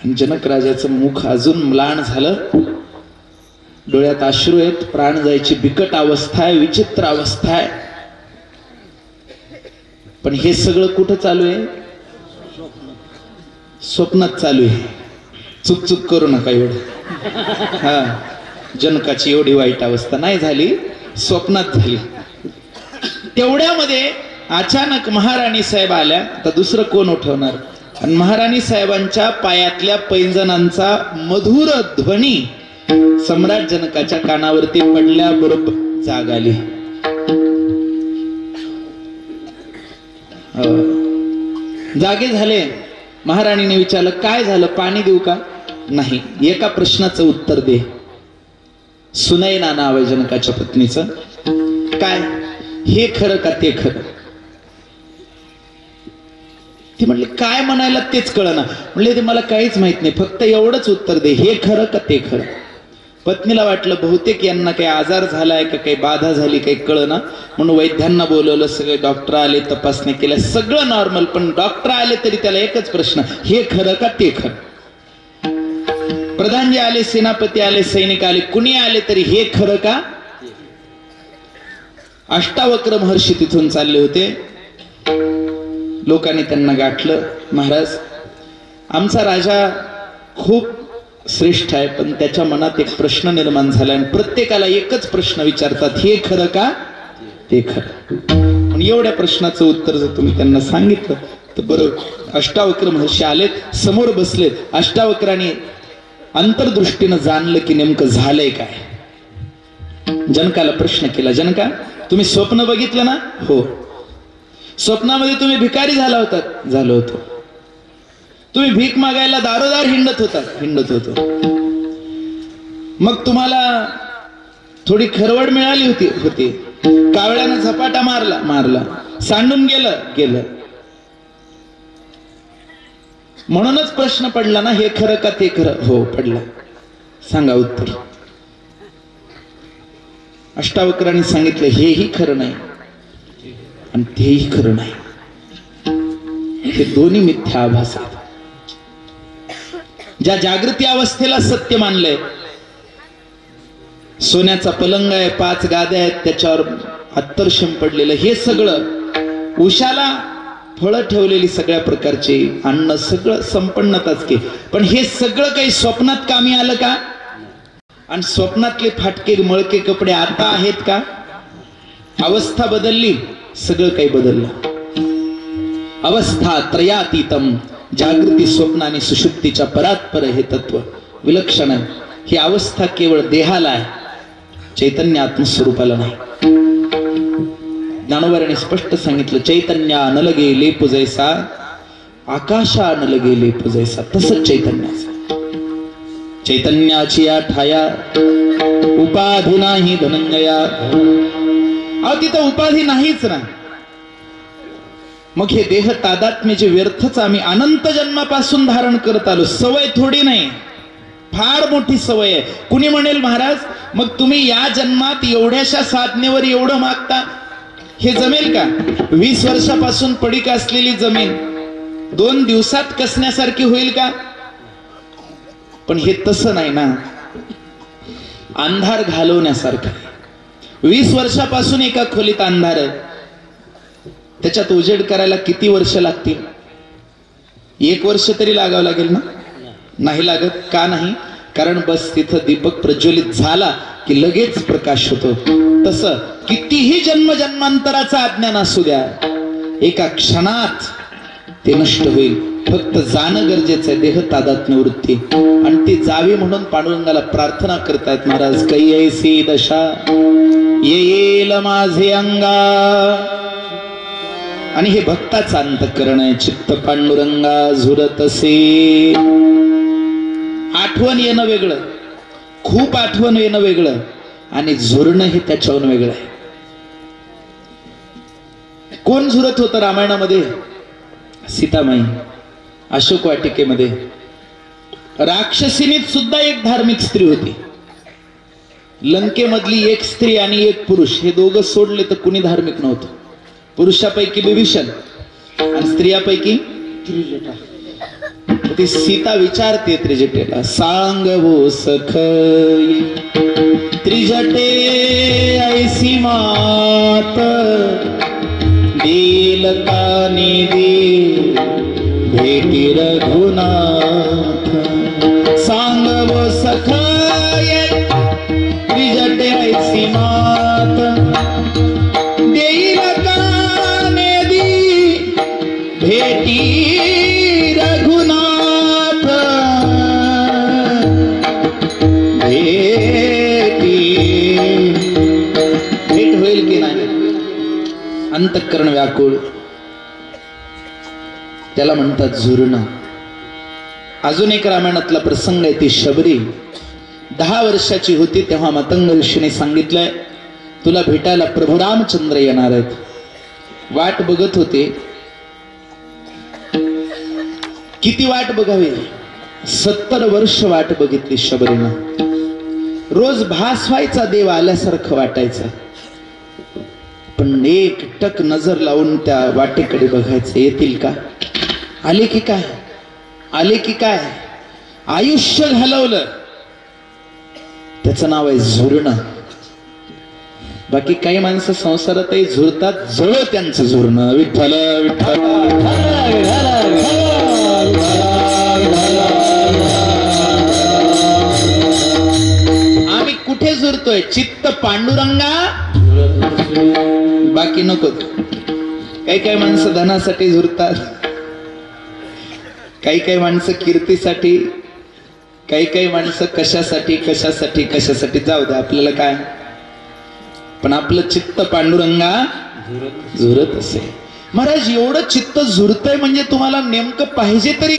A: जनक राजाचं मुख अजून म्लान झालं, डोळ्यात अश्रू आहेत, प्राण जायची बिकट अवस्था आहे, विचित्र अवस्था आहे. पण हे सगळं कुठं चालू आहे? स्वप्नात चालू आहे. चुक चुक करू नका एवढं. हा, जनकाची एवढी वाईट अवस्था नाही झाली, स्वप्नात झाली. तेवढ्यामध्ये अचानक महाराणी साहेब आल्या. आता दुसरं कोण उठवणार? आणि महाराणी साहेबांच्या पायातल्या पैंजणांचा मधुर ध्वनी सम्राट जनकाच्या कानावरती पडल्याबरोबर जाग आली. जागे झाले. महाराणीने विचारलं, काय झालं, पाणी देऊ का? नाही, एका प्रश्नाचं उत्तर दे. सुनैना नाव आहे जनकाच्या पत्नीचं. काय, हे खरं का ते खरं? ती म्हणली, काय म्हणायला तेच कळना. म्हणले, ते मला काहीच माहित नाही, फक्त एवढंच उत्तर दे, हे खरं का ते खरं? पत्नीला वाटलं बहुतेक यांना काही आजार झालाय का, काही बाधा झाली, काही कळना. म्हणून वैद्यांना बोलवलं, सगळे डॉक्टर आले, तपासणी केल्या, सगळं नॉर्मल. पण डॉक्टर आले तरी त्याला एकच प्रश्न, हे खरं का ते खरं? प्रधानजी आले, सेनापती आले, सैनिक आले, कुणी आले तरी हे खरं का? अष्टावक्र महर्षी तिथून चालले होते. लोकांनी त्यांना गाठलं, महाराज आमचा राजा खूप श्रेष्ठ आहे, पण त्याच्या मनात एक प्रश्न निर्माण झाला आणि प्रत्येकाला एकच प्रश्न विचारतात, हे खरं का ते खरं? एवढ्या प्रश्नाचं उत्तर जर तुम्ही त्यांना सांगितलं तर बरं. अष्टावक्र महर्षी आलेत, समोर बसलेत. अष्टावक्रांनी अंतर्दृष्टीनं जाणलं की नेमकं झालंय काय. जनकाला प्रश्न केला, जनका तुम्ही स्वप्न बघितलं ना? हो. स्वप्नामध्ये तुम्ही भिकारी झाला होता? झालो होतो. तुम्ही भीक मागायला दारोदार हिंडत होता? हिंडत होतो. मग तुम्हाला थोडी खरवड मिळाली होती? कावळ्यानं झपाटा मारला. सांडून गेलं. म्हणूनच प्रश्न पडला ना, हे खरं का ते खरं? हो, पडला. सांगा उत्तर. अष्टावक्रांनी सांगितलं, हेही खरं नाही आणि तेही खरं नाही, हे दोन्ही मिथ्या आभास आहेत. ज्या जागृती अवस्थेला सत्य मानलंय, सोन्याचा पलंग आहे, 5 गाद्या आहेत, त्याच्यावर अत्तरशम पडलेलं, हे सगळं उशाला फळं ठेवलेली सगळ्या प्रकारचे अन्न, सगळं संपन्नताच की. पण हे सगळं काही स्वप्नात कामी आलं का? आणि स्वप्नातले फाटके मळके कपडे आता आहेत का? अवस्था बदलली, सगळं काही बदललं. अवस्था त्रयातीतम, जागृती, स्वप्न आणि सुषुप्तीच्या परात्पर हे तत्व विलक्षण आहे. ही अवस्था केवळ देहाला आहे, चैतन्य आत्मस्वरूपाला नाही. ज्ञानोबाराने स्पष्ट सांगितलं, चैतन्य न लगे लेप जैसा, आकाशा न लगे लेप जैसा, तसंच चैतन्याचं. चैतन्याची या ठाया उपाधी नाही धनंजया. अहो तिथं उपाधी नाहीच ना. मग हे देह तादात्म्य जे व्यर्थच आम्ही अनंत जन्मापासून धारण करत आलो, सवय थोडी नाही, फार मोठी सवय आहे. कुणी म्हणेल, महाराज मग तुम्ही या जन्मात एवढ्याशा साधनेवर एवढं मागता, हे जमेल का? 20 वर्षापासून पडीक असलेली जमीन 2 दिवसात कसण्यासारखी होईल का? पण हे तसं नाही ना, अंधार घालवण्यासारखं. 20 वर्षापासून एका खोलीत अंधार आहे, त्याच्यात उजेड करायला किती वर्ष लागतील? 1 वर्ष तरी लागावं लागेल ना? नाही लागत. का नाही? कारण बस तिथं दीपक प्रज्वलित झाला की लगेच प्रकाश होतो. तसं कितीही जन्मजन्मांतराचं अज्ञान असू द्या, एका क्षणात ते नष्ट होईल. फक्त जाणं गरजेचं आहे, देह तादात्म्य वृत्ती. आणि ती जावी म्हणून पांडुरंगाला प्रार्थना करतायत महाराज, कैयसी दशा येईल माझे अंगा. आणि हे भक्ताचं अंतःकरण आहे. चित्त पांडुरंगा झुरतसे. आठवण येणं वेगळं, खूप आठवण येणं वेगळं, आणि झुरणं हे त्याच्याहून वेगळं आहे. कोण झुरत होतं रामायणामध्ये? सीतामाई. अशोक वाटिकेमध्ये राक्षसिनीत सुद्धा एक धार्मिक स्त्री होती. लंकेमधली एक स्त्री आणि एक पुरुष, हे दोघं सोडले तर कुणी धार्मिक नव्हतं. पुरुषापैकी विभीषण आणि स्त्रियापैकी त्रिजटा. ती सीता विचारते त्रिजटेला, सांग वो सखई त्रिजटे ऐसी मात, देल का निधी भेटी रघुनाथ. सांग वो सखई त्रिजटे ऐसी मात, देईल का निधी भेटी रघुनाथ. अंतःकरण व्याकुळ, त्याला म्हणतात झुरणं. अजून एक रामायणातला प्रसंग आहे. ती शबरी 10 वर्षाची होती तेव्हा मतंग ऋषीने सांगितलंय तुला भेटायला प्रभू रामचंद्र येणार आहेत. वाट बघत होते. किती वाट बघावी? 70 वर्ष वाट बघितली शबरीनं. रोज भास व्हायचा, देव आल्यासारखं वाटायचं, पण एक टक नजर लावून त्या वाटेकडे बघायचं, येतील का? आले की काय? आले की काय? आयुष्य घालवलं. त्याचं नाव आहे झुरणं. बाकी काही माणसं संसारातही झुरतात, जळ त्यांचं झुरणं. विठ्ठल विठ्ठल. आम्ही कुठे झुरतोय? चित्त पांडुरंगा, बाकी नको. काही काही माणसं धनासाठी झुरतात, काही काही माणसं कीर्तीसाठी, काही काही माणसं कशासाठी कशासाठी कशासाठी. जाऊ द्या, आपल्याला काय, पण आपलं चित्त पांडुरंगा झुरत असे. महाराज एवढं चित्त झुरतय म्हणजे तुम्हाला नेमकं पाहिजे तरी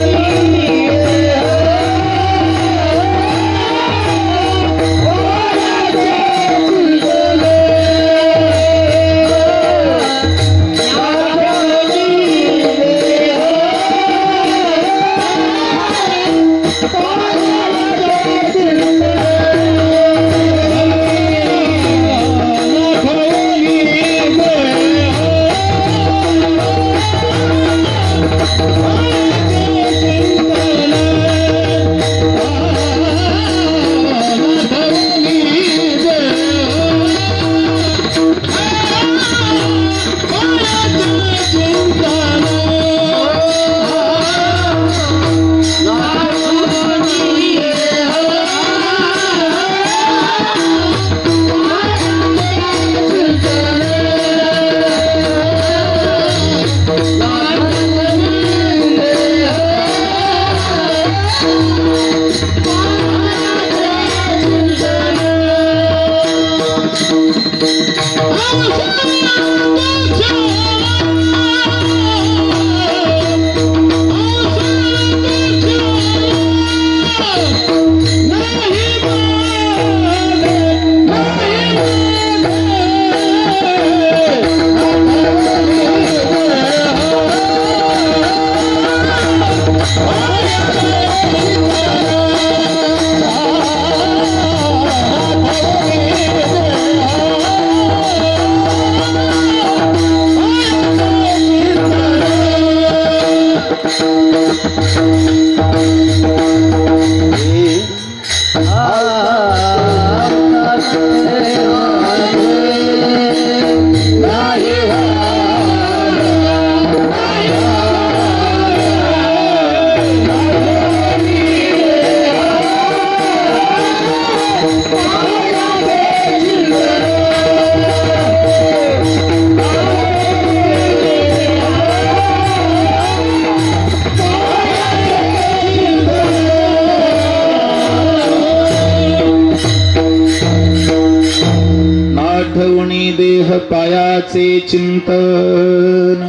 A: पायाचे चिंतन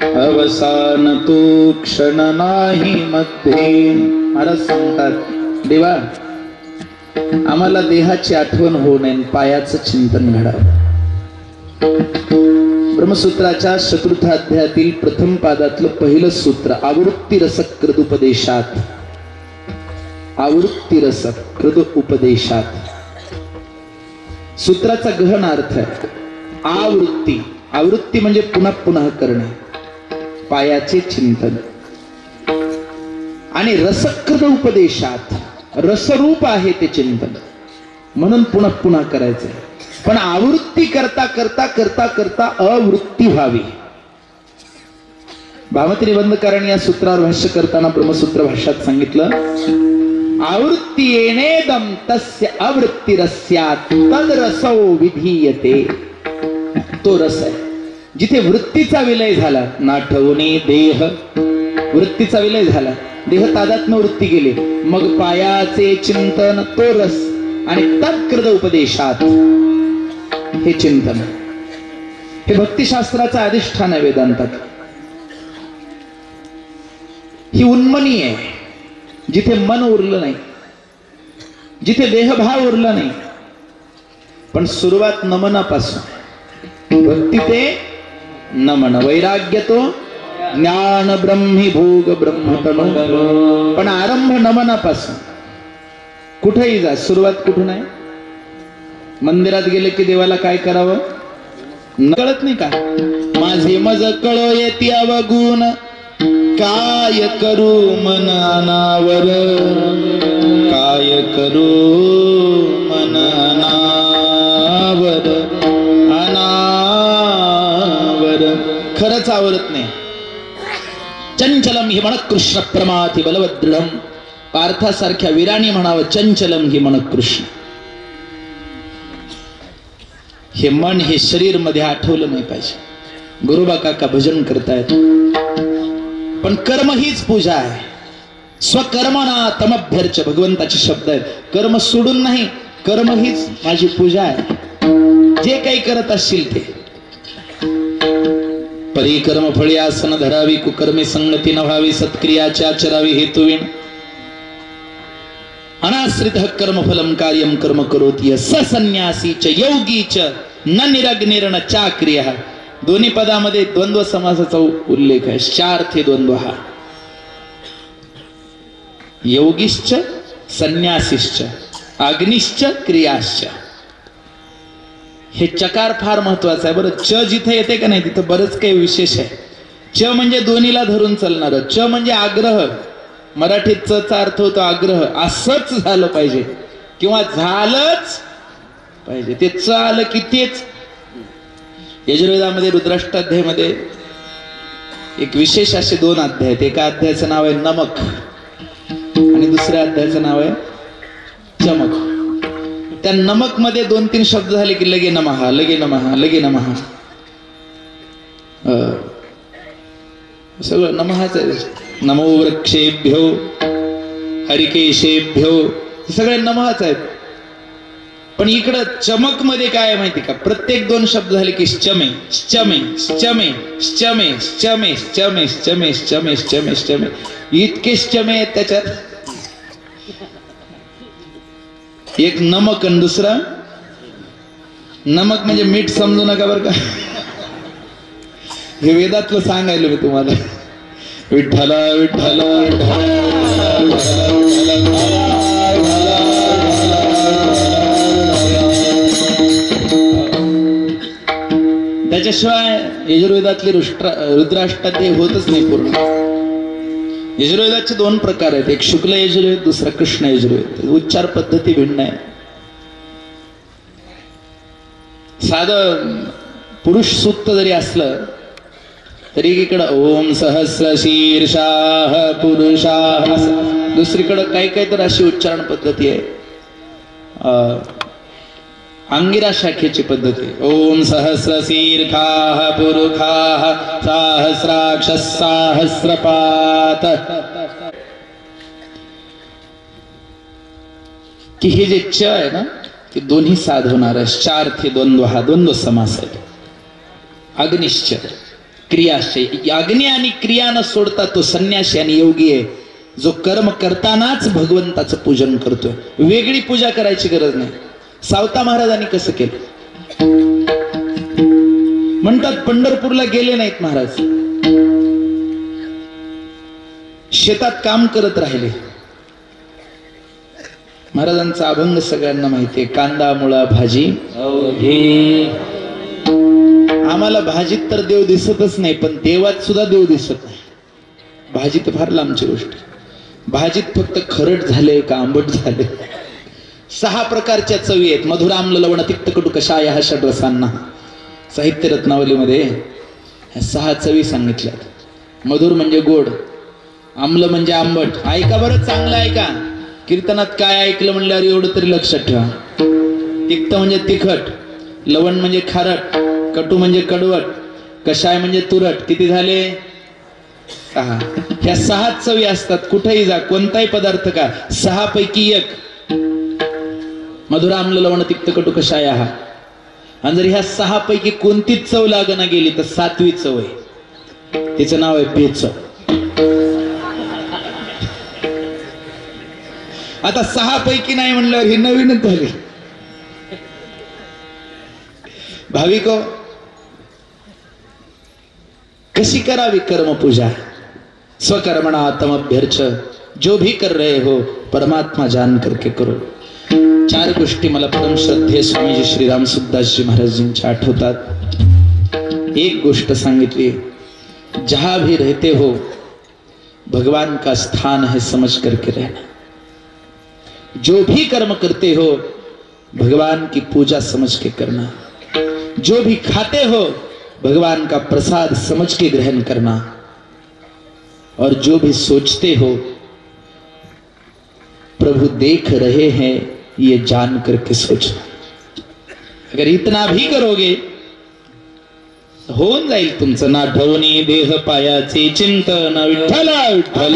A: अवसान तो क्षण नाही मध्ये. महाराज सांगतात देवा आम्हाला देहाची आठवण होऊ नये, पायाचं चिंतन घडावं. ब्रह्मसूत्राच्या चतुर्थ अध्यायातील प्रथम पादातलं पहिलं सूत्र आवृत्ती रसकृत उपदेशात. आवृत्ती रसकृत उपदेशात सूत्राचा गहन अर्थ आहे आवृत्ती. आवृत्ती म्हणजे पुन्हा पुन्हा करणे, पायाचे चिंतन. आणि रसकृत उपदेशात रसरूप आहे ते चिंतन, म्हणून पुन्हा पुन्हा करायचं. पण आवृत्ती करता करता करता करता अवृत्ती व्हावी. भामती निबंधकारांनी या सूत्रावर भाष्य करताना ब्रह्मसूत्र भाष्यात सांगितलं आवृत्ती येनेदम तस्य अवृत्तिरस्यात् तद रसो विधीयते. तो रस आहे जिथे वृत्तीचा विलय झाला. नाठवणे देह, वृत्तीचा विलय झाला, देह तादात्म्य वृत्ती गेली, मग पायाचे चिंतन तो रस. आणि तत्कृत उपदेशात हे चिंतन, हे भक्तिशास्त्राचं अधिष्ठान आहे वेदांतात. ही उन्मनी आहे, जिथे मन उरलं नाही, जिथे देहभाव उरला नाही. पण सुरुवात नमनापासून. भक्ती ते नमन, वैराग्य तो ज्ञान ब्रह्मी भोग ब्रह्मतनो. पण आरंभ नमनापासून. कुठेही जा, सुरुवात कुठून आहे? मंदिरात गेले की देवाला काय करावं कळत नाही का? माझे मज कळो येती अवगुण, काय करू मन अनावर, काय करू मन अनावर, अनावर. खरंच आवरत नाही. चंचलम हि मन कृष्ण प्रमाथि बलवदृढम. पार्थासारख्या वीराने म्हणावं, चंचलम हि मन कृष्ण. हे मन, हे शरीर मध्ये आठवलं नाही पाहिजे. गुरुबा काका भजन करतायत, पण कर्म हीच पूजा आहे. स्वकर्मना तमभ्यर्च, भगवंताचे शब्द आहेत. कर्म सोडून नाही, कर्म हीच माझी पूजा आहे. जे काही करत असशील ते. परिकर्म फळी आसन धरावी, कुकर्मे संगती न व्हावी, सत्क्रियाचे आचरावी हेतुविण. अनाश्रित कर्म फलम कार्यम कर्म करोति स संन्यासी च योगी च न निरग्निर्न चाक्रिय. दोन्ही पदामध्ये द्वंद्व समासाचा उल्लेख आहे. चार्थे द्वंद्व हा. योगिश्च संन्यासीश्च अग्निश्च क्रियाश्च. हे चकार फार महत्वाचं आहे बरं. च जिथे येते का नाही तिथं बरंच काही विशेष आहे. च म्हणजे दोन्हीला धरून चालणार. च म्हणजे आग्रह. मराठीत च चा अर्थ होतो आग्रह. असंच झालं पाहिजे किंवा झालंच पाहिजे. ते च आलं की तेच. यजुर्वेदामध्ये रुद्राष्टाध्यायामध्ये एक विशेष असे 2 अध्याय आहेत. एका अध्यायाचं नाव आहे नमक आणि दुसऱ्या अध्यायाचं नाव आहे चमक. त्या नमक मध्ये 2-3 शब्द झाले की लगे नमहा, लगे नमहा, लगे नमहा. सगळं नमहाच आहे. नमो वृक्षेभ्यो हरिकेशेभ्यो, सगळे नमहाच आहेत. पण इकडं चमक मध्ये काय आहे माहिती का? प्रत्येक 2 शब्द झाले की श्चमे श्चमे श्चमे श्चमे श्चमे श्चमे श्चमे श्चमे श्चमे श्चमे. इतके श्चमे आहेत त्याच्यात. एक नमक आणि दुसरा नमक म्हणजे मीठ समजू नका बरं का. हे वेदातलं सांगायला मी तुम्हाला. विठ्ठला विठ्ठला त्याच्याशिवाय यजुर्वेदातली रुद्राष्टाध्याय होतच नाही पूर्ण. यजुर्वेदाचे 2 प्रकार आहेत. एक शुक्ल यजुर्वेद, दुसरा कृष्ण यजुर्वेद. उच्चार पद्धती भिन्न आहे. साधं पुरुष सूक्त जरी असलं तरी इकडं ओम सहस्र शीर्षाः पुरुषाः, दुसरीकडं काही तर अशी उच्चारण पद्धती आहे. अंगिरा शाखेची पद्धती. ओम सहस्र शीर्षाः पुरुषाः सहस्राक्ष सहस्रपात. की हे जे च आहे ना ते दोन्ही साध होणार आहे. चार्थे द्वंद्व हा द्वंद्व समास आहे. अग्निश्च क्रियाश्चय. अग्नी आणि क्रिया न सोडता तो संन्यासी आणि योगी आहे, जो कर्म करतानाच भगवंताचं पूजन करतोय. वेगळी पूजा करायची गरज नाही. सावता महाराजांनी कसं केलं म्हणतात. पंढरपूरला गेले नाहीत महाराज, शेतात काम करत राहिले. महाराजांचा अभंग सगळ्यांना माहितीये. कांदा मुळा भाजी आम्हाला भाजीत तर देव दिसतच नाही, पण देवात सुद्धा देव दिसत नाही. भाजीत फार लांबची गोष्ट. भाजीत फक्त खरट झाले का आंबट झाले. 6 प्रकारच्या चवी आहेत. मधुर आम्ल लवण तिक्त कटू कषाय हा षड्रसांना. साहित्य रत्नावलीमध्ये ह्या 6 चवी सांगितल्यात. मधुर म्हणजे गोड, आम्ल म्हणजे आंबट. ऐका बरं, चांगलं ऐका. कीर्तनात काय ऐकलं म्हणल्यावर एवढं तरी लक्षात ठेवा. तिक्त म्हणजे तिखट, लवण म्हणजे खारट, कटू म्हणजे कडवट, कषाय म्हणजे तुरट. किती झाले? 6. ह्या 6 चवी असतात. कुठेही जा, कोणताही पदार्थ का, 6 पैकी 1. मधुर आम्ल लवण तिक्त कटू कषाय हा. आणि जर ह्या 6 पैकी कोणतीच चव लागना गेली तर 7वी चव आहे, तिचं नाव आहे बेचव. आता 6 पैकी नाही म्हणल्यावर हे नवीनच झाले. भाविको, कशी करावी कर्म पूजा? स्वकर्मणा तमभ्यर्च, जो भी कर रहे हो परमात्मा जान करके करो. 4 गोष्टी मला परम श्रद्धेय स्वामीजी श्रीराम सुखदासजी महाराजजींच्या आठवतात. एक गोष्ट सांगितली, जहां भी रहते हो भगवान का स्थान है समझ करके रहना. जो भी कर्म करते हो भगवान की पूजा समझ के करना. जो भी खाते हो भगवान का प्रसाद समझ के ग्रहण करना. और जो भी सोचते हो प्रभु देख रहे हैं ये जान करके सोचना. अगर इतना भी करोगे होऊन जाईल तुमचं. ना ठेवणी देह पायाचे चिंतन विठ्ठल विठ्ठल.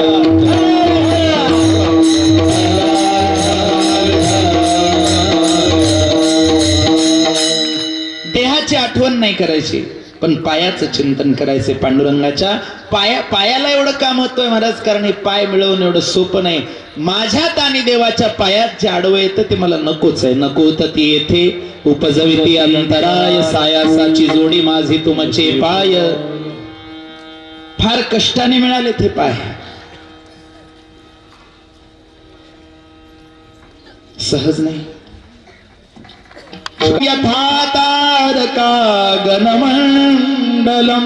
A: देहाची आठवण नाही करायची पण पायाचं चिंतन करायचे. पांडुरंगाच्या पायाला एवढं काम होतोय महाराज, कारण हे पाय मिळवणं एवढं सोपं नाही. माझ्यात आणि देवाच्या पायात जे आडवं येतं ते मला नकोच आहे. नको तर ती येथे उपजविती अंतराय, सायासाची जोडी माझी तुमचे पाय. फार कष्टाने मिळाले ते पाय, सहज नाही. यथा तारका गणमंडलम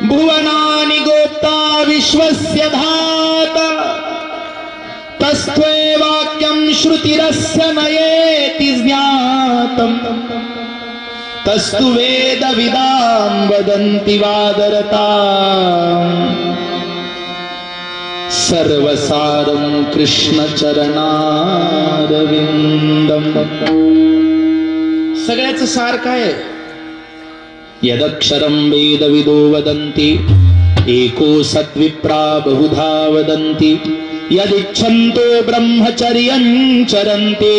A: भुवनानि गोप्ता विश्वस्य धाता. तस्त्वैवाक्यं श्रुतिरस्य नयेति ज्ञातम्. तस्तु वेदविदां वदन्ति वादरता. सर्वसारं कृष्ण चरणारविंदम. सगळ्याचं सार काय आहे? यदक्षरं वेदविदो वदन्ति एको सद्विप्रा बहुधा वदन्ति. यदिच्छन्तो ब्रह्मचर्यं चरन्ते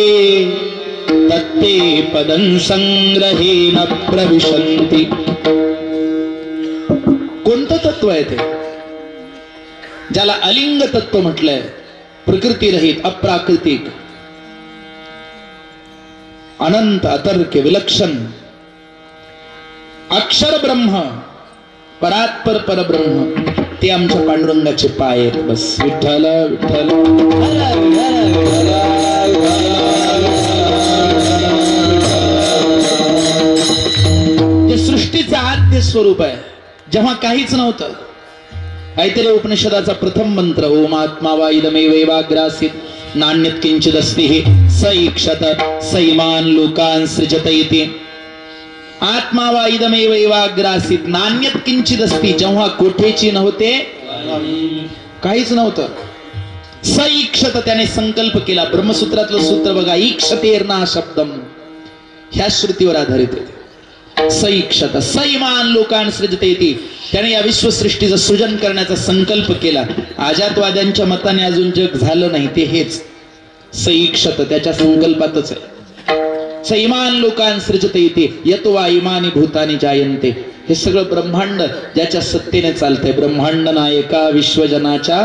A: तत्ते पदं संग्रहेण प्रविशन्ति. कोणतं तत्व आहे ते? ज्याला अलिंग तत्व म्हटलंय. प्रकृतीरहित, अप्राकृतिक, अनंत, अतर्क, विलक्षण अक्षर ब्रह्म, परात्पर परब्रह्म, ते आमच्या पांडुरंगाचे पाय आहेत. बस विठ्ठल विठ्ठल. ते सृष्टीचं आद्य स्वरूप आहे. जेव्हा काहीच नव्हतं. ऐतरेय उपनिषदाचा प्रथम मंत्र ओम आत्मा वा इदमेवैवाग्रासीत नान्यत् किंचिदस्ति स ईक्षत स इमान् लोकान् सृजत इति. आत्मा वा इदमेवैवाग्रासीत नान्यत् किंचिदस्ति. जेव्हा कोठेची नव्हते, काहीच नव्हतं. स ईक्षत, त्याने संकल्प केला. ब्रह्मसूत्रातलं सूत्र बघा, ईक्षतेर्ना शब्दम, ह्या श्रुतीवर आधारित आहे. स ईक्षत स इमान् लोकान् सृजत इति. त्याने या विश्वसृष्टीचं सृजन करण्याचा संकल्प केला. आजातवाद्यांच्या मताने अजून जग झालं नाही, ते हेच स ईक्षत, त्याच्या संकल्पातच आहे. स इमान् लोकान् सृजत इति यतो वा इमानि भूतानि जायन्ते. हे सगळं ब्रह्मांड ज्याच्या सत्तेने चालतंय. ब्रह्मांड नायका विश्वजनाच्या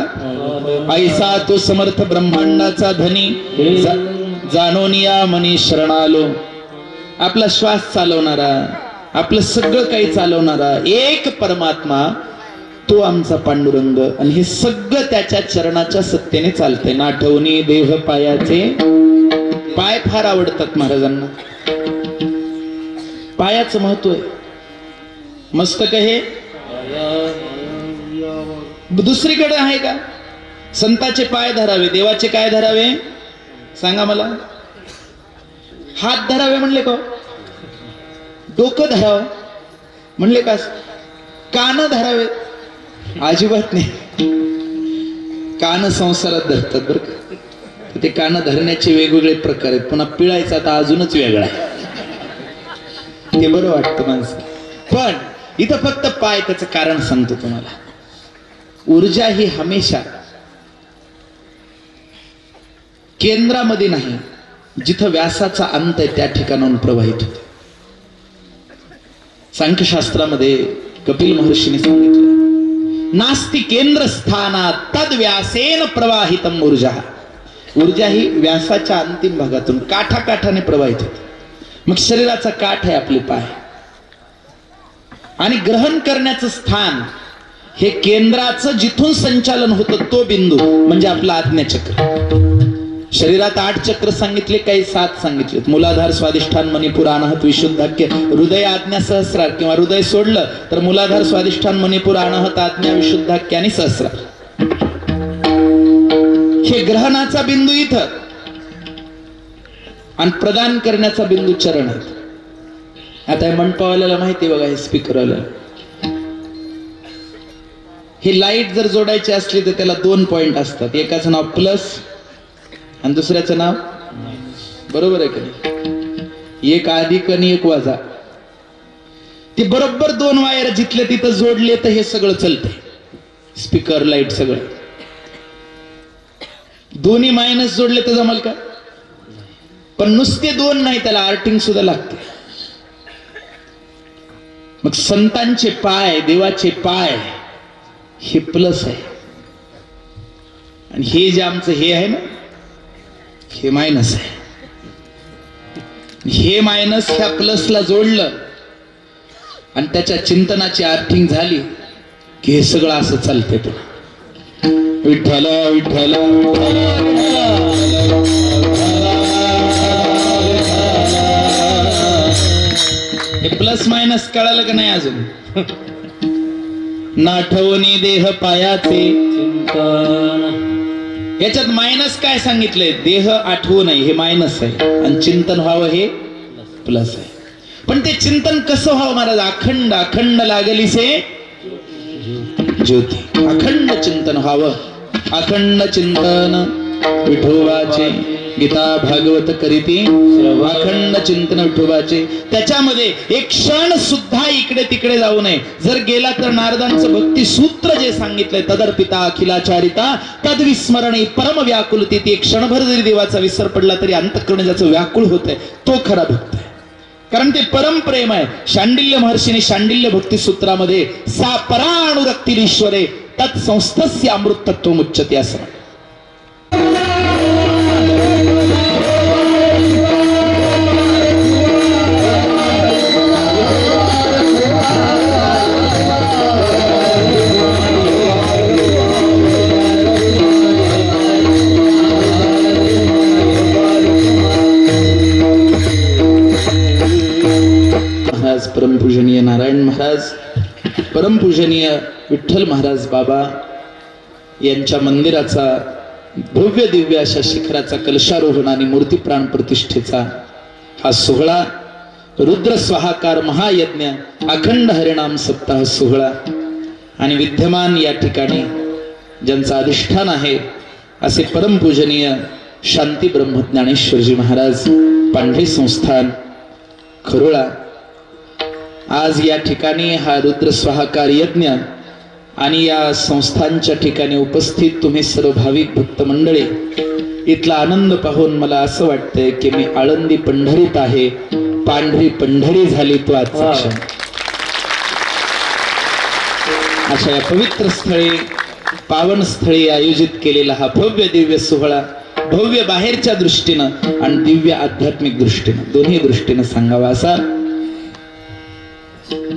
A: ऐसा तो समर्थ ब्रह्मांडाचा धनी. जाणोनिया मनी शरणालो. आपला श्वास चालवणारा, आपलं सगळं काही चालवणारा एक परमात्मा, तो आमचा पांडुरंग. आणि हे सगळं त्याच्या चरणाच्या सत्तेने चालतंय. नाठवणी देह पायाचे. पाय फार आवडतात महाराजांना. पायाचं महत्व आहे. मस्तक हे दुसरीकडे आहे का? संताचे पाय धरावे, देवाचे काय धरावे सांगा मला? हात धरावे म्हणले का? डोकं धरावं म्हणले का? कान धरावे? अजिबात नाही. कान संसारात धरतात बरं का. ते कान धरण्याचे वेगवेगळे प्रकार आहेत. पुन्हा पिळायचा आता अजूनच वेगळा आहे. ते बरं वाटतं माणसं. पण इथं फक्त पाय, त्याचं कारण सांगतो तुम्हाला. ऊर्जा ही हमेशा केंद्रामध्ये नाही, जिथं व्यासाचा अंत आहे त्या ठिकाणाहून प्रवाहित होते. सांख्यशास्त्रामध्ये कपिल महर्षीने सांगितलं, नास्ति केंद्र स्थानात तद व्यासेन प्रवाहितम ऊर्जा. ऊर्जा ही व्यासाच्या अंतिम भागातून काठाकाठाने प्रवाहित होते. मग शरीराचा काठ आहे आपले पाय, आणि ग्रहण करण्याचं स्थान हे केंद्राचं जिथून संचालन होतं तो बिंदू म्हणजे आपला आज्ञाचक्र. शरीरात 8 चक्र सांगितले, काही 7 सांगितले. मूलाधार, स्वादिष्ठान, मणिपूर, अनाहत, विशुद्धाख्य. हृदय, आज्ञा, सहस्रार, किंवा हृदय सोडलं तर मूलाधार, स्वादिष्ठान, मणिपूर, अनाहत, आज्ञा, विशुद्धाख्य आणि सहस्रार. हे ग्रहणाचा बिंदू इथं आणि प्रदान करण्याचा बिंदू चरण आहे. आता हे मंडपावाल्याला माहिती बघा, हे स्पीकरवाला, ही लाईट जर जोडायची असली तर त्याला 2 पॉइंट असतात. एकाचं नाव प्लस आणि दुसऱ्याचं नाव, बरोबर आहे की नाही? एक अधिक आणि एक वजा. ती बरोबर 2 वायर जिथले तिथं जोडले तर हे सगळं चालतंय, स्पीकर, लाईट सगळं. दोन्ही मायनस जोडले तर जमल का? पण नुसते 2 नाही, त्याला आर्टिंग सुद्धा लागते. मग संतांचे पाय, देवाचे पाय हे प्लस आहे, आणि हे जे आमचं हे आहे ना, हे मायनस आहे. हे मायनस ह्या प्लसला जोडलं आणि त्याच्या चिंतनाची आर्थिंग झाली की हे सगळं असं चालतंय. पुन्हा विठ्ठल विठ्ठल हे प्लस मायनस कळालं का नाही अजून? नाठवणी देह पायाचे चिंतन. याच्यात मायनस काय सांगितलंय? देह आठवू नये हे मायनस आहे, आणि चिंतन व्हावं हे प्लस आहे. पण ते चिंतन कसं व्हावं महाराज? अखंड अखंड लागली से ज्योती. अखंड चिंतन व्हावं. अखंड चिंतन विठोबाचे, गीता भागवत करीती अखंड चिंतन विठोबाचे. त्याच्यामध्ये एक क्षण सुद्धा इकडे तिकडे जाऊ नये. जर गेला तर नारदांचं भक्ती सूत्र जे सांगितलंय, तदर्पिता अखिलाचारिता तद्विस्मरणे परम व्याकुलती. ती एक क्षणभर जरी देवाचा विसर पडला तरी अंतःकरण ज्याचं व्याकुळ होतंय तो खरा भक्त आहे, कारण ते परम प्रेम आहे. शांडिल्य महर्षीने शांडिल्य भक्ती सूत्रामध्ये सा परानुरक्तीश्वरे तत्संस्थस्य अमृत तत्व मुच्यते असं. परमपूजनीय नारायण महाराज, परमपूजनीय विठ्ठल महाराज बाबा यांच्या मंदिराचा भव्य दिव्य अशा शिखराचा कलशारोहण आणि मूर्ती प्राण प्रतिष्ठेचा हा सोहळा, रुद्र स्वाहाकार महायज्ञ, अखंड हरिनाम सप्ताह सोहळा, आणि विद्यमान या ठिकाणी ज्यांचा अधिष्ठान आहे असे परमपूजनीय शांती ब्रह्मज्ञानेश्वरजी महाराज, पांढरे संस्थान खरोळा. आज या ठिकाणी हा रुद्र स्वाहाकार यज्ञ आणि या संस्थांच्या ठिकाणी उपस्थित तुम्ही सर्व भाविक भक्त मंडळी, इथला आनंद पाहून मला असं वाटतंय की मी आळंदी पंढरीत आहे. पांढरी पंढरी झाली तो आजचा क्षण. अशा या पवित्र स्थळी, पावन स्थळी आयोजित केलेला हा भव्य दिव्य सोहळा, भव्य बाहेरच्या दृष्टीनं आणि दिव्य आध्यात्मिक दृष्टीनं, दोन्ही दृष्टीनं सांगावा असा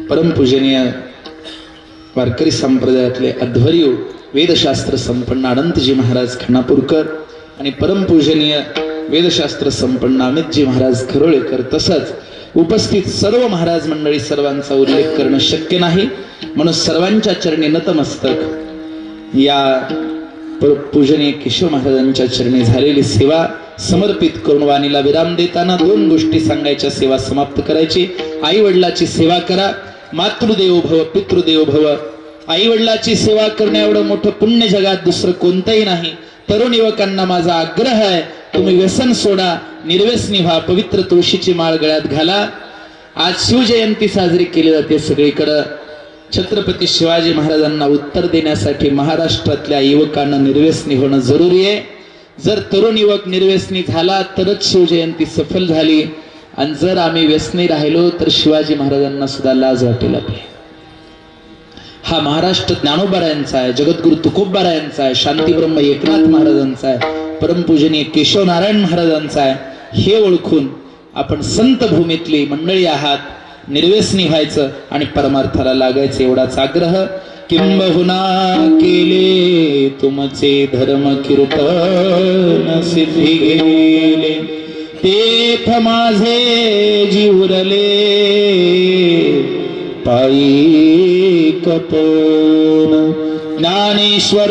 A: परमपूजनीय वारकरी संप्रदायातले अध्वर्यू वेदशास्त्र संपन्न अनंतजी महाराज खानापूरकर आणि परमपूजनीय वेदशास्त्र संपन्न अमितजी महाराज खरोळेकर, तसंच उपस्थित सर्व महाराज मंडळी, सर्वांचा उल्लेख करणं शक्य नाही, म्हणून सर्वांच्या चरणी नतमस्तक या पूजनीय केशव महाराजांच्या चरणी झालेली सेवा समर्पित करून वाणीला विराम देताना 2 गोष्टी सांगायच्या, सेवा समाप्त करायची. आई वडिलाची सेवा करा. मातृदेवो भव पितृदेवो भव. आई वडिलाची सेवा करण्या एवढं मोठं पुण्य जगात दुसरं कोणतंही नाही. तरुण युवकांना माझा आग्रह आहे, तुम्ही व्यसन सोडा, निर्व्यसनी व्हा, पवित्र तुळशीची माळ गळ्यात घाला. आज शिवजयंती साजरी केली जाते सगळीकडं. छत्रपती शिवाजी महाराजांना उत्तर देण्यासाठी महाराष्ट्रातल्या युवकांना निर्व्यसनी होणं जरुरी आहे. जर तरुण युवक निर्व्यसनी झाला तरच शिवजयंती सफल झाली. आणि जर आम्ही व्यसनी राहिलो तर शिवाजी महाराजांना सुद्धा लाज वाटेल आपली. हा महाराष्ट्र ज्ञानोबारायांचा आहे, जगद्गुरु तुकोबारायांचा आहे, शांतीब्रह्म एकनाथ महाराजांचा आहे, परमपूजनीय केशव नारायण महाराजांचा आहे. हे ओळखून आपण संत भूमीतली मंडळी आहात, निर्व्यसनी व्हायचं आणि परमार्थाला लागायचं एवढाच आग्रह. किंबहुना केले तुमचे धर्म कीर्तन सिद्धी गेले, तेथ माझे जीवरले पायी कपन. ज्ञानेश्वर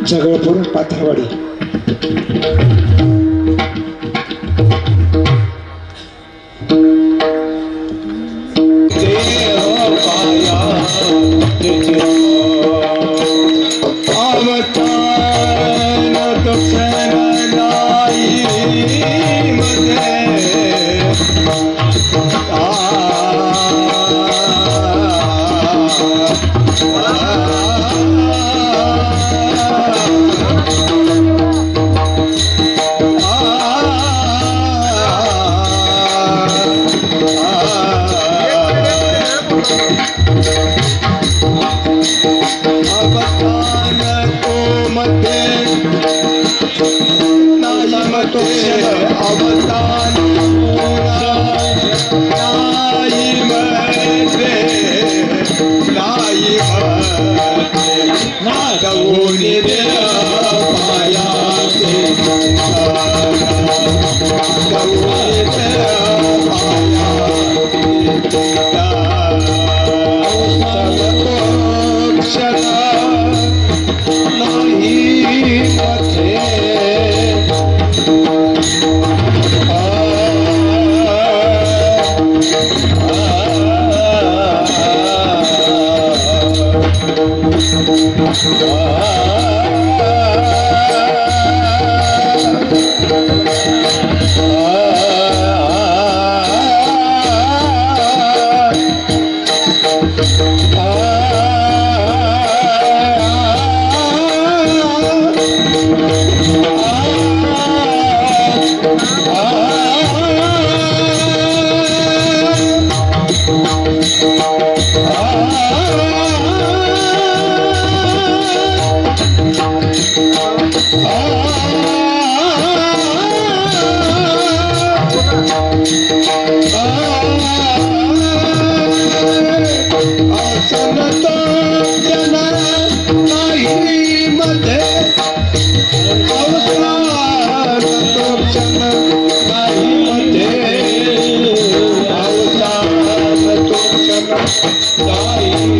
C: जगळपूर पाथरवाडी.
B: Bye.